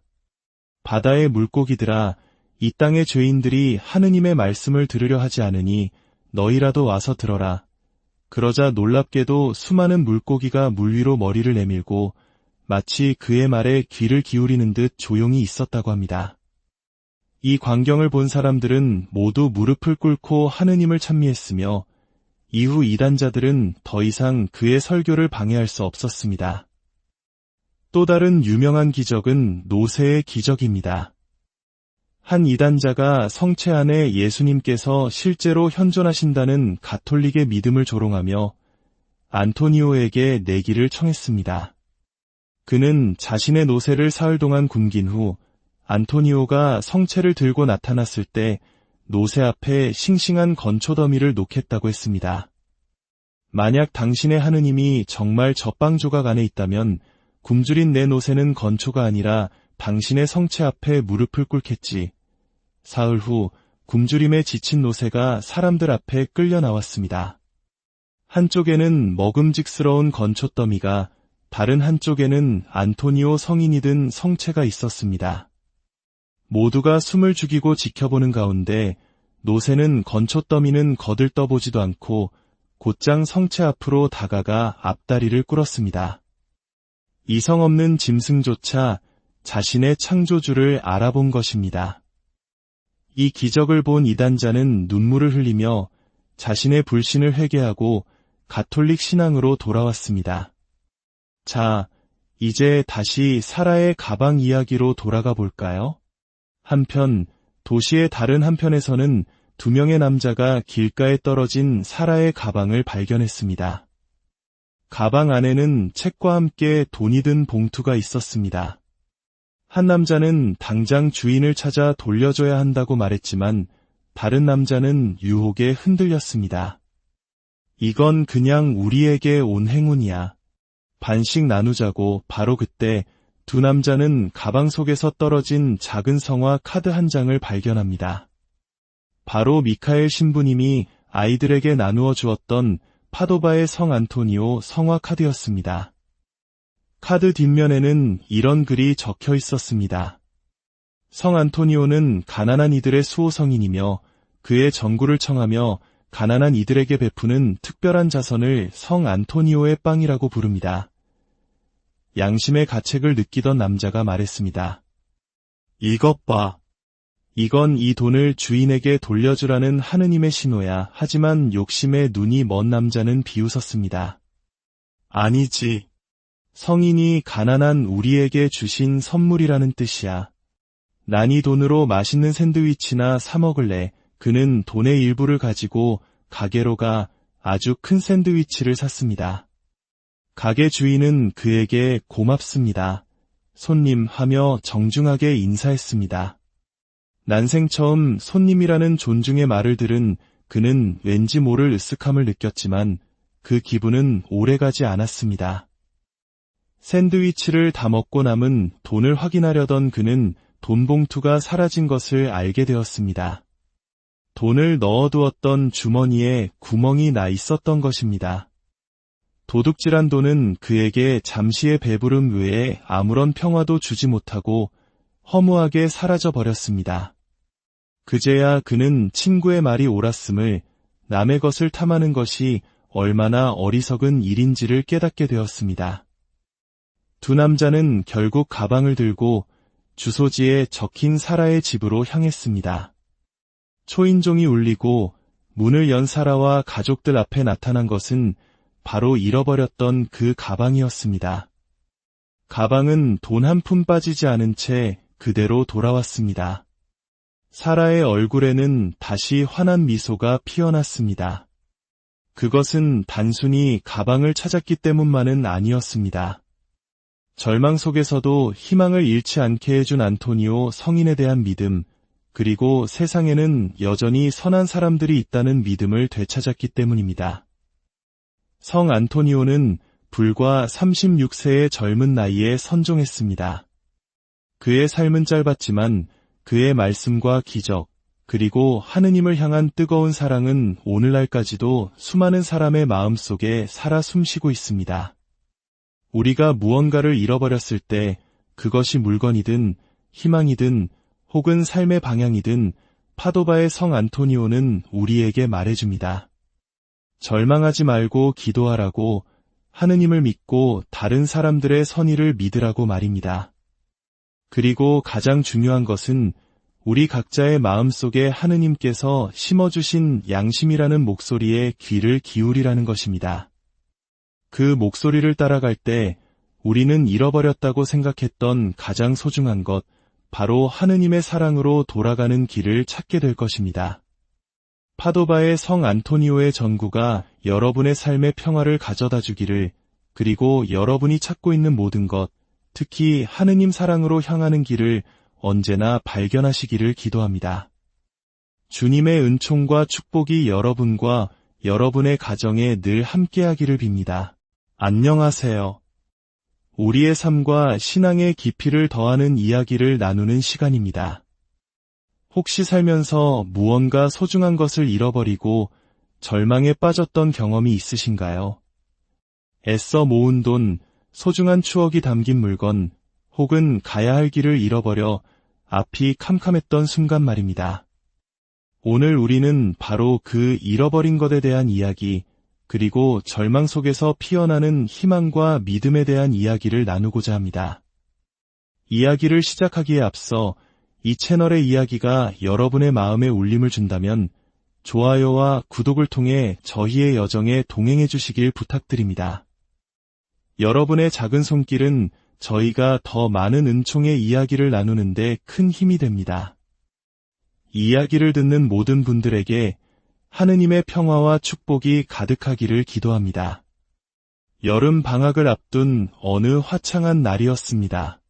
바다의 물고기들아, 이 땅의 죄인들이 하느님의 말씀을 들으려 하지 않으니 너희라도 와서 들어라. 그러자 놀랍게도 수많은 물고기가 물 위로 머리를 내밀고 마치 그의 말에 귀를 기울이는 듯 조용히 있었다고 합니다. 이 광경을 본 사람들은 모두 무릎을 꿇고 하느님을 찬미했으며 이후 이단자들은 더 이상 그의 설교를 방해할 수 없었습니다. 또 다른 유명한 기적은 노새의 기적입니다. 한 이단자가 성체 안에 예수님께서 실제로 현존하신다는 가톨릭의 믿음을 조롱하며 안토니오에게 내기를 청했습니다. 그는 자신의 노새를 사흘 동안 굶긴 후 안토니오가 성체를 들고 나타났을 때 노새 앞에 싱싱한 건초더미를 놓겠다고 했습니다. 만약 당신의 하느님이 정말 젖빵 조각 안에 있다면 굶주린 내 노새는 건초가 아니라 당신의 성체 앞에 무릎을 꿇겠지. 사흘 후 굶주림에 지친 노새가 사람들 앞에 끌려 나왔습니다. 한쪽에는 먹음직스러운 건초더미가, 다른 한쪽에는 안토니오 성인이 든 성체가 있었습니다. 모두가 숨을 죽이고 지켜보는 가운데 노새는 건초더미는 거들떠보지도 않고 곧장 성체 앞으로 다가가 앞다리를 꿇었습니다. 이성 없는 짐승조차 자신의 창조주를 알아본 것입니다. 이 기적을 본 이단자는 눈물을 흘리며 자신의 불신을 회개하고 가톨릭 신앙으로 돌아왔습니다. 자, 이제 다시 사라의 가방 이야기로 돌아가 볼까요? 한편 도시의 다른 한편에서는 2명의 남자가 길가에 떨어진 사라의 가방을 발견했습니다. 가방 안에는 책과 함께 돈이 든 봉투가 있었습니다. 한 남자는 당장 주인을 찾아 돌려줘야 한다고 말했지만 다른 남자는 유혹에 흔들렸습니다. 이건 그냥 우리에게 온 행운이야. 반씩 나누자고. 바로 그때 두 남자는 가방 속에서 떨어진 작은 성화 카드 한 장을 발견합니다. 바로 미카엘 신부님이 아이들에게 나누어 주었던 파도바의 성 안토니오 성화 카드였습니다. 카드 뒷면에는 이런 글이 적혀 있었습니다. 성 안토니오는 가난한 이들의 수호성인이며 그의 전구를 청하며 가난한 이들에게 베푸는 특별한 자선을 성 안토니오의 빵이라고 부릅니다. 양심의 가책을 느끼던 남자가 말했습니다. 이것 봐. 이건 이 돈을 주인에게 돌려주라는 하느님의 신호야. 하지만 욕심에 눈이 먼 남자는 비웃었습니다. 아니지. 성인이 가난한 우리에게 주신 선물이라는 뜻이야. 난 이 돈으로 맛있는 샌드위치나 사 먹을래. 그는 돈의 일부를 가지고 가게로 가 아주 큰 샌드위치를 샀습니다. 가게 주인은 그에게 고맙습니다. 손님 하며 정중하게 인사했습니다. 난생 처음 손님이라는 존중의 말을 들은 그는 왠지 모를 으쓱함을 느꼈지만 그 기분은 오래가지 않았습니다. 샌드위치를 다 먹고 남은 돈을 확인하려던 그는 돈 봉투가 사라진 것을 알게 되었습니다. 돈을 넣어두었던 주머니에 구멍이 나 있었던 것입니다. 도둑질한 돈은 그에게 잠시의 배부름 외에 아무런 평화도 주지 못하고 허무하게 사라져 버렸습니다. 그제야 그는 친구의 말이 옳았음을, 남의 것을 탐하는 것이 얼마나 어리석은 일인지를 깨닫게 되었습니다. 두 남자는 결국 가방을 들고 주소지에 적힌 사라의 집으로 향했습니다. 초인종이 울리고 문을 연 사라와 가족들 앞에 나타난 것은 바로 잃어버렸던 그 가방이었습니다. 가방은 돈 한 푼 빠지지 않은 채 그대로 돌아왔습니다. 사라의 얼굴에는 다시 환한 미소가 피어났습니다. 그것은 단순히 가방을 찾았기 때문만은 아니었습니다. 절망 속에서도 희망을 잃지 않게 해준 안토니오 성인에 대한 믿음, 그리고 세상에는 여전히 선한 사람들이 있다는 믿음을 되찾았기 때문입니다. 성 안토니오는 불과 36세의 젊은 나이에 선종했습니다. 그의 삶은 짧았지만 그의 말씀과 기적, 그리고 하느님을 향한 뜨거운 사랑은 오늘날까지도 수많은 사람의 마음속에 살아 숨쉬고 있습니다. 우리가 무언가를 잃어버렸을 때 그것이 물건이든 희망이든 혹은 삶의 방향이든 파도바의 성 안토니오는 우리에게 말해줍니다. 절망하지 말고 기도하라고, 하느님을 믿고 다른 사람들의 선의를 믿으라고 말입니다. 그리고 가장 중요한 것은 우리 각자의 마음속에 하느님께서 심어주신 양심이라는 목소리에 귀를 기울이라는 것입니다. 그 목소리를 따라갈 때 우리는 잃어버렸다고 생각했던 가장 소중한 것, 바로 하느님의 사랑으로 돌아가는 길을 찾게 될 것입니다. 파도바의 성 안토니오의 전구가 여러분의 삶의 평화를 가져다 주기를, 그리고 여러분이 찾고 있는 모든 것, 특히 하느님 사랑으로 향하는 길을 언제나 발견하시기를 기도합니다. 주님의 은총과 축복이 여러분과 여러분의 가정에 늘 함께하기를 빕니다. 안녕하세요. 우리의 삶과 신앙의 깊이를 더하는 이야기를 나누는 시간입니다. 혹시 살면서 무언가 소중한 것을 잃어버리고 절망에 빠졌던 경험이 있으신가요? 애써 모은 돈, 소중한 추억이 담긴 물건, 혹은 가야 할 길을 잃어버려 앞이 캄캄했던 순간 말입니다. 오늘 우리는 바로 그 잃어버린 것에 대한 이야기, 그리고 절망 속에서 피어나는 희망과 믿음에 대한 이야기를 나누고자 합니다. 이야기를 시작하기에 앞서 이 채널의 이야기가 여러분의 마음에 울림을 준다면 좋아요와 구독을 통해 저희의 여정에 동행해 주시길 부탁드립니다. 여러분의 작은 손길은 저희가 더 많은 은총의 이야기를 나누는데 큰 힘이 됩니다. 이야기를 듣는 모든 분들에게 하느님의 평화와 축복이 가득하기를 기도합니다. 여름 방학을 앞둔 어느 화창한 날이었습니다.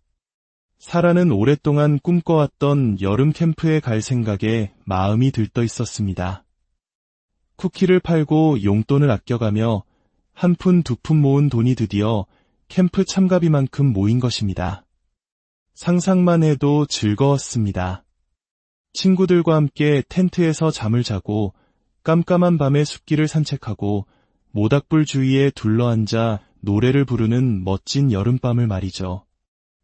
사라는 오랫동안 꿈꿔왔던 여름 캠프에 갈 생각에 마음이 들떠 있었습니다. 쿠키를 팔고 용돈을 아껴가며 한 푼 두 푼 모은 돈이 드디어 캠프 참가비만큼 모인 것입니다. 상상만 해도 즐거웠습니다. 친구들과 함께 텐트에서 잠을 자고 깜깜한 밤에 숲길을 산책하고 모닥불 주위에 둘러앉아 노래를 부르는 멋진 여름밤을 말이죠.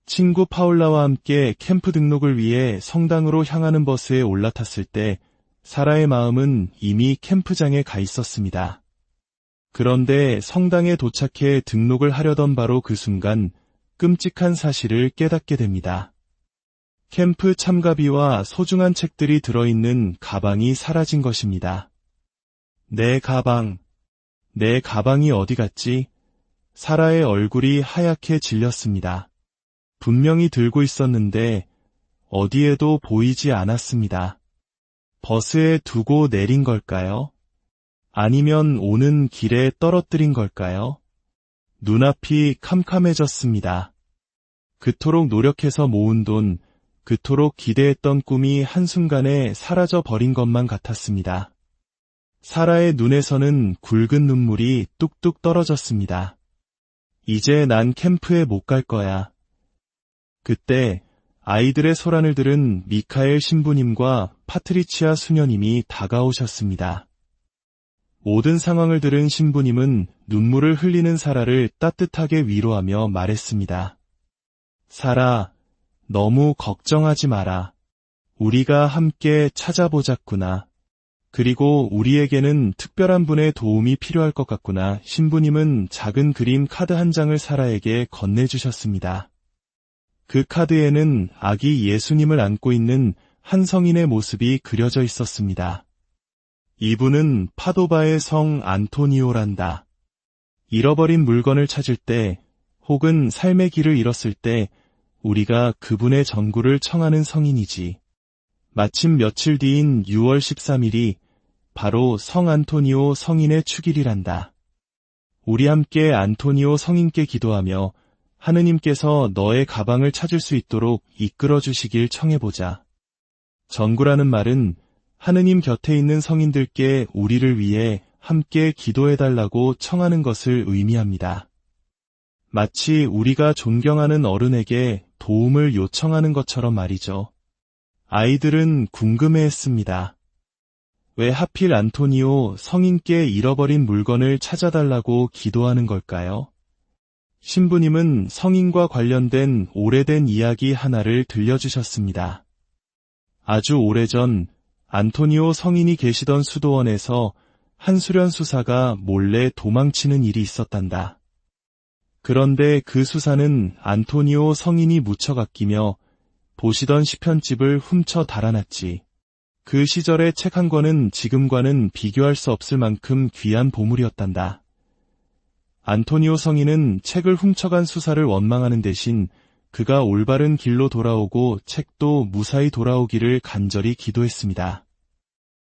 친구 파울라와 함께 캠프 등록을 위해 성당으로 향하는 버스에 올라탔을 때 사라의 마음은 이미 캠프장에 가 있었습니다. 그런데 성당에 도착해 등록을 하려던 바로 그 순간 끔찍한 사실을 깨닫게 됩니다. 캠프 참가비와 소중한 책들이 들어있는 가방이 사라진 것입니다. 내 가방이 어디 갔지? 사라의 얼굴이 하얗게 질렸습니다. 분명히 들고 있었는데 어디에도 보이지 않았습니다. 버스에 두고 내린 걸까요? 아니면 오는 길에 떨어뜨린 걸까요? 눈앞이 캄캄해졌습니다. 그토록 노력해서 모은 돈, 그토록 기대했던 꿈이 한순간에 사라져 버린 것만 같았습니다. 사라의 눈에서는 굵은 눈물이 뚝뚝 떨어졌습니다. 이제 난 캠프에 못 갈 거야. 그때 아이들의 소란을 들은 미카엘 신부님과 파트리치아 수녀님이 다가오셨습니다. 모든 상황을 들은 신부님은 눈물을 흘리는 사라를 따뜻하게 위로하며 말했습니다. 사라, 너무 걱정하지 마라. 우리가 함께 찾아보자꾸나. 그리고 우리에게는 특별한 분의 도움이 필요할 것 같구나. 신부님은 작은 그림 카드 한 장을 사라에게 건네주셨습니다. 그 카드에는 아기 예수님을 안고 있는 한 성인의 모습이 그려져 있었습니다. 이분은 파도바의 성 안토니오란다. 잃어버린 물건을 찾을 때, 혹은 삶의 길을 잃었을 때, 우리가 그분의 전구를 청하는 성인이지. 마침 며칠 뒤인 6월 13일이 바로 성 안토니오 성인의 축일이란다. 우리 함께 안토니오 성인께 기도하며 하느님께서 너의 가방을 찾을 수 있도록 이끌어 주시길 청해보자. 전구라는 말은 하느님 곁에 있는 성인들께 우리를 위해 함께 기도해달라고 청하는 것을 의미합니다. 마치 우리가 존경하는 어른에게 도움을 요청하는 것처럼 말이죠. 아이들은 궁금해했습니다. 왜 하필 안토니오 성인께 잃어버린 물건을 찾아달라고 기도하는 걸까요? 신부님은 성인과 관련된 오래된 이야기 하나를 들려주셨습니다. 아주 오래전 안토니오 성인이 계시던 수도원에서 한 수련 수사가 몰래 도망치는 일이 있었단다. 그런데 그 수사는 안토니오 성인이 무척 아끼며 보시던 시편집을 훔쳐 달아났지. 그 시절의 책 한 권은 지금과는 비교할 수 없을 만큼 귀한 보물이었단다. 안토니오 성인은 책을 훔쳐간 수사를 원망하는 대신 그가 올바른 길로 돌아오고 책도 무사히 돌아오기를 간절히 기도했습니다.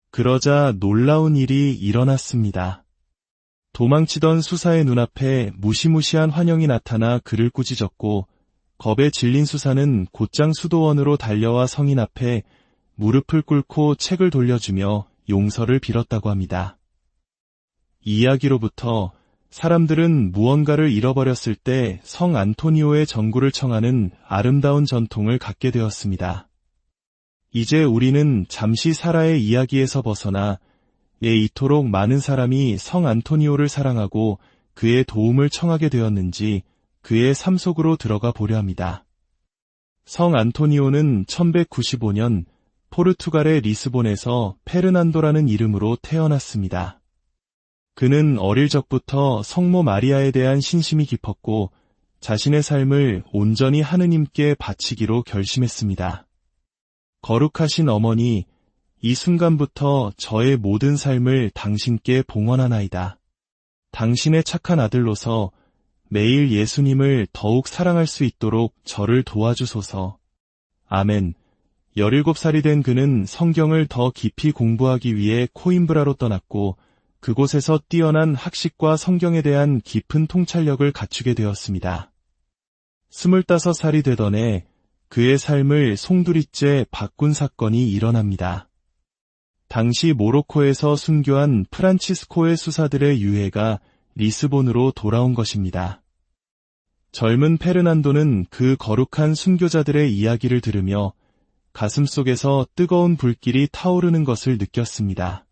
그러자 놀라운 일이 일어났습니다. 도망치던 수사의 눈앞에 무시무시한 환영이 나타나 그를 꾸짖었고 겁에 질린 수사는 곧장 수도원으로 달려와 성인 앞에 무릎을 꿇고 책을 돌려주며 용서를 빌었다고 합니다. 이 이야기로부터 사람들은 무언가를 잃어버렸을 때 성 안토니오의 전구를 청하는 아름다운 전통을 갖게 되었습니다. 이제 우리는 잠시 사라의 이야기에서 벗어나 왜 이토록 많은 사람이 성 안토니오를 사랑하고 그의 도움을 청하게 되었는지 그의 삶 속으로 들어가 보려 합니다. 성 안토니오는 1195년 포르투갈의 리스본에서 페르난도라는 이름으로 태어났습니다. 그는 어릴 적부터 성모 마리아에 대한 신심이 깊었고 자신의 삶을 온전히 하느님께 바치기로 결심했습니다. 거룩하신 어머니, 이 순간부터 저의 모든 삶을 당신께 봉헌하나이다. 당신의 착한 아들로서 매일 예수님을 더욱 사랑할 수 있도록 저를 도와주소서. 아멘. 17살이 된 그는 성경을 더 깊이 공부하기 위해 코임브라로 떠났고 그곳에서 뛰어난 학식과 성경에 대한 깊은 통찰력을 갖추게 되었습니다. 25살이 되던 해 그의 삶을 송두리째 바꾼 사건이 일어납니다. 당시 모로코에서 순교한 프란치스코의 수사들의 유해가 리스본으로 돌아온 것입니다. 젊은 페르난도는 그 거룩한 순교자들의 이야기를 들으며 가슴속에서 뜨거운 불길이 타오르는 것을 느꼈습니다.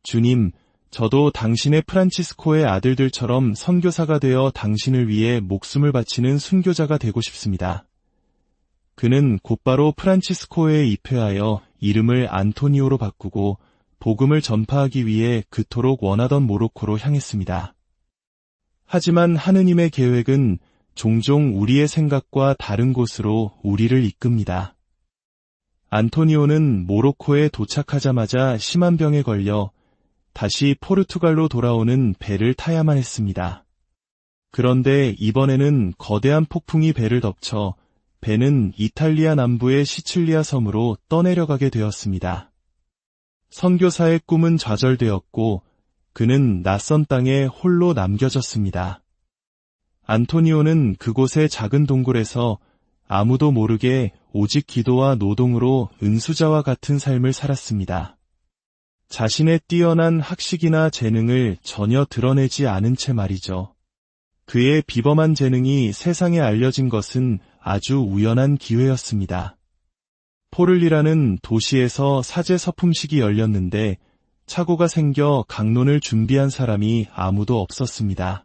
주님, 저도 당신의 프란치스코의 아들들처럼 선교사가 되어 당신을 위해 목숨을 바치는 순교자가 되고 싶습니다. 그는 곧바로 프란치스코에 입회하여 이름을 안토니오로 바꾸고 복음을 전파하기 위해 그토록 원하던 모로코로 향했습니다. 하지만 하느님의 계획은 종종 우리의 생각과 다른 곳으로 우리를 이끕니다. 안토니오는 모로코에 도착하자마자 심한 병에 걸려 다시 포르투갈로 돌아오는 배를 타야만 했습니다. 그런데 이번에는 거대한 폭풍이 배를 덮쳐 배는 이탈리아 남부의 시칠리아 섬으로 떠내려가게 되었습니다. 선교사의 꿈은 좌절되었고 그는 낯선 땅에 홀로 남겨졌습니다. 안토니오는 그곳의 작은 동굴에서 아무도 모르게 오직 기도와 노동으로 은수자와 같은 삶을 살았습니다. 자신의 뛰어난 학식이나 재능을 전혀 드러내지 않은 채 말이죠. 그의 비범한 재능이 세상에 알려진 것은 아주 우연한 기회였습니다. 포를리라는 도시에서 사제 서품식이 열렸는데 착오가 생겨 강론을 준비한 사람이 아무도 없었습니다.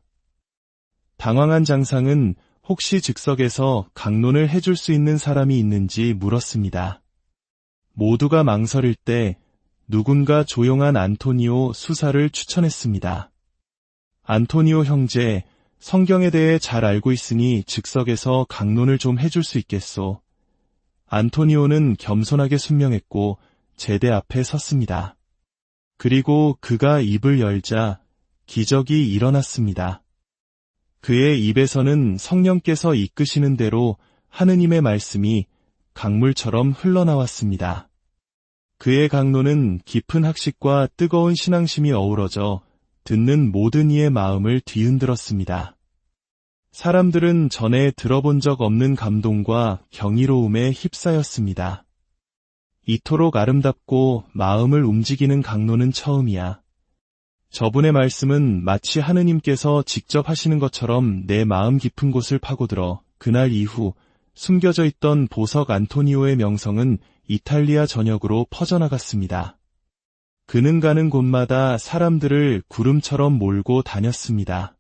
당황한 장상은 혹시 즉석에서 강론을 해줄 수 있는 사람이 있는지 물었습니다. 모두가 망설일 때 누군가 조용한 안토니오 수사를 추천했습니다. 안토니오 형제, 성경에 대해 잘 알고 있으니 즉석에서 강론을 좀 해줄 수 있겠소. 안토니오는 겸손하게 순명했고 제대 앞에 섰습니다. 그리고 그가 입을 열자 기적이 일어났습니다. 그의 입에서는 성령께서 이끄시는 대로 하느님의 말씀이 강물처럼 흘러나왔습니다. 그의 강론은 깊은 학식과 뜨거운 신앙심이 어우러져 듣는 모든 이의 마음을 뒤흔들었습니다. 사람들은 전에 들어본 적 없는 감동과 경이로움에 휩싸였습니다. 이토록 아름답고 마음을 움직이는 강론은 처음이야. 저분의 말씀은 마치 하느님께서 직접 하시는 것처럼 내 마음 깊은 곳을 파고들어 그날 이후 숨겨져 있던 보석 안토니오의 명성은 이탈리아 전역으로 퍼져나갔습니다. 그는 가는 곳마다 사람들을 구름처럼 몰고 다녔습니다.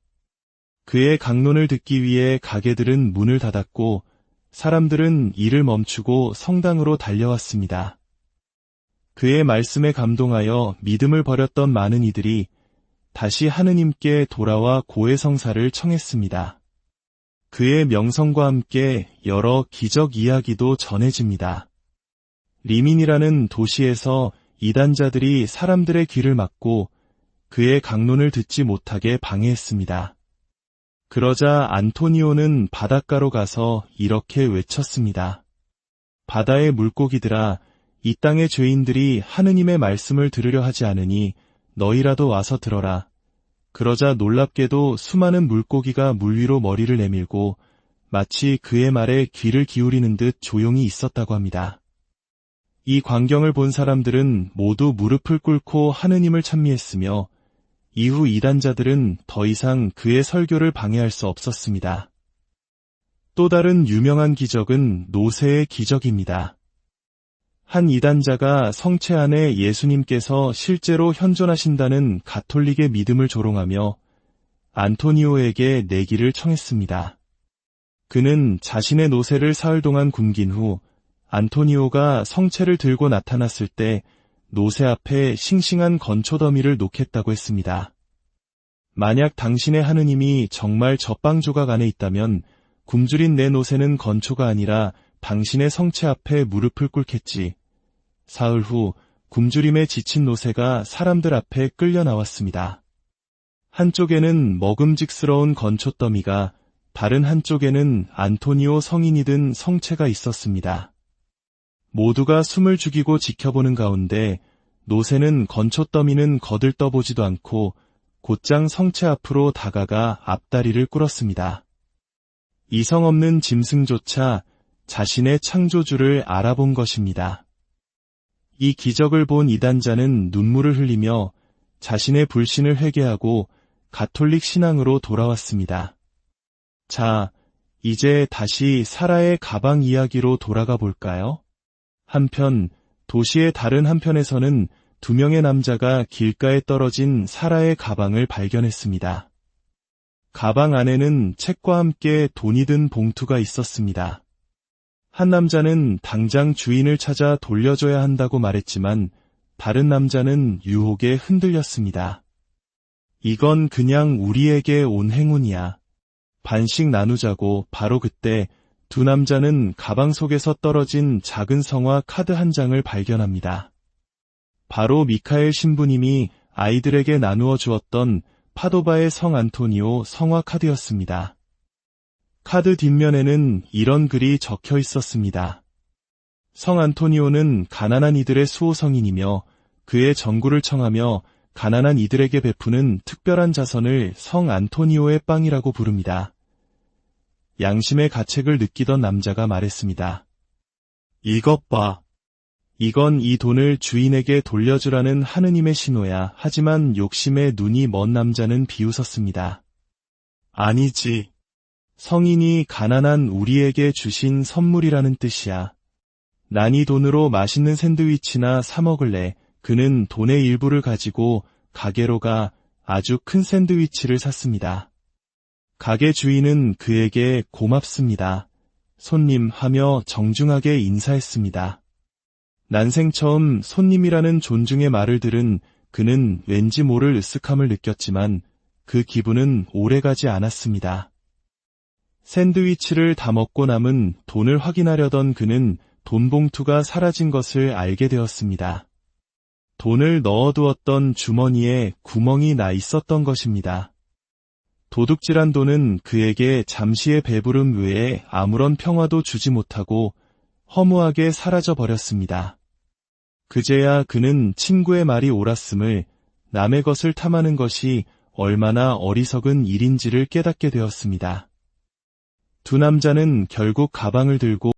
그의 강론을 듣기 위해 가게들은 문을 닫았고 사람들은 일을 멈추고 성당으로 달려왔습니다. 그의 말씀에 감동하여 믿음을 버렸던 많은 이들이 다시 하느님께 돌아와 고해성사를 청했습니다. 그의 명성과 함께 여러 기적 이야기도 전해집니다. 리민이라는 도시에서 이단자들이 사람들의 귀를 막고 그의 강론을 듣지 못하게 방해했습니다. 그러자 안토니오는 바닷가로 가서 이렇게 외쳤습니다. 바다의 물고기들아, 이 땅의 죄인들이 하느님의 말씀을 들으려 하지 않으니 너희라도 와서 들어라. 그러자 놀랍게도 수많은 물고기가 물 위로 머리를 내밀고 마치 그의 말에 귀를 기울이는 듯 조용히 있었다고 합니다. 이 광경을 본 사람들은 모두 무릎을 꿇고 하느님을 찬미했으며 이후 이단자들은 더 이상 그의 설교를 방해할 수 없었습니다. 또 다른 유명한 기적은 노새의 기적입니다. 한 이단자가 성체 안에 예수님께서 실제로 현존하신다는 가톨릭의 믿음을 조롱하며 안토니오에게 내기를 청했습니다. 그는 자신의 노새를 사흘 동안 굶긴 후 안토니오가 성체를 들고 나타났을 때 노새 앞에 싱싱한 건초더미를 놓겠다고 했습니다. 만약 당신의 하느님이 정말 젖빵 조각 안에 있다면 굶주린 내 노새는 건초가 아니라 당신의 성체 앞에 무릎을 꿇겠지. 사흘 후 굶주림에 지친 노새가 사람들 앞에 끌려 나왔습니다. 한쪽에는 먹음직스러운 건초더미가, 다른 한쪽에는 안토니오 성인이 든 성체가 있었습니다. 모두가 숨을 죽이고 지켜보는 가운데 노새는 건초더미는 거들떠보지도 않고 곧장 성체 앞으로 다가가 앞다리를 꿇었습니다. 이성 없는 짐승조차 자신의 창조주를 알아본 것입니다. 이 기적을 본 이단자는 눈물을 흘리며 자신의 불신을 회개하고 가톨릭 신앙으로 돌아왔습니다. 자, 이제 다시 사라의 가방 이야기로 돌아가 볼까요? 한편 도시의 다른 한편에서는 2명의 남자가 길가에 떨어진 사라의 가방을 발견했습니다. 가방 안에는 책과 함께 돈이 든 봉투가 있었습니다. 한 남자는 당장 주인을 찾아 돌려줘야 한다고 말했지만 다른 남자는 유혹에 흔들렸습니다. 이건 그냥 우리에게 온 행운이야. 반씩 나누자고. 바로 그때 두 남자는 가방 속에서 떨어진 작은 성화 카드 한 장을 발견합니다. 바로 미카엘 신부님이 아이들에게 나누어 주었던 파도바의 성 안토니오 성화 카드였습니다. 카드 뒷면에는 이런 글이 적혀 있었습니다. 성 안토니오는 가난한 이들의 수호성인이며 그의 전구를 청하며 가난한 이들에게 베푸는 특별한 자선을 성 안토니오의 빵이라고 부릅니다. 양심의 가책을 느끼던 남자가 말했습니다. 이것 봐. 이건 이 돈을 주인에게 돌려주라는 하느님의 신호야. 하지만 욕심에 눈이 먼 남자는 비웃었습니다. 아니지. 성인이 가난한 우리에게 주신 선물이라는 뜻이야. 난 이 돈으로 맛있는 샌드위치나 사 먹을래. 그는 돈의 일부를 가지고 가게로 가 아주 큰 샌드위치를 샀습니다. 가게 주인은 그에게 고맙습니다. 손님 하며 정중하게 인사했습니다. 난생 처음 손님이라는 존중의 말을 들은 그는 왠지 모를 으쓱함을 느꼈지만 그 기분은 오래가지 않았습니다. 샌드위치를 다 먹고 남은 돈을 확인하려던 그는 돈 봉투가 사라진 것을 알게 되었습니다. 돈을 넣어두었던 주머니에 구멍이 나 있었던 것입니다. 도둑질한 돈은 그에게 잠시의 배부름 외에 아무런 평화도 주지 못하고 허무하게 사라져 버렸습니다. 그제야 그는 친구의 말이 옳았음을, 남의 것을 탐하는 것이 얼마나 어리석은 일인지를 깨닫게 되었습니다. 두 남자는 결국 가방을 들고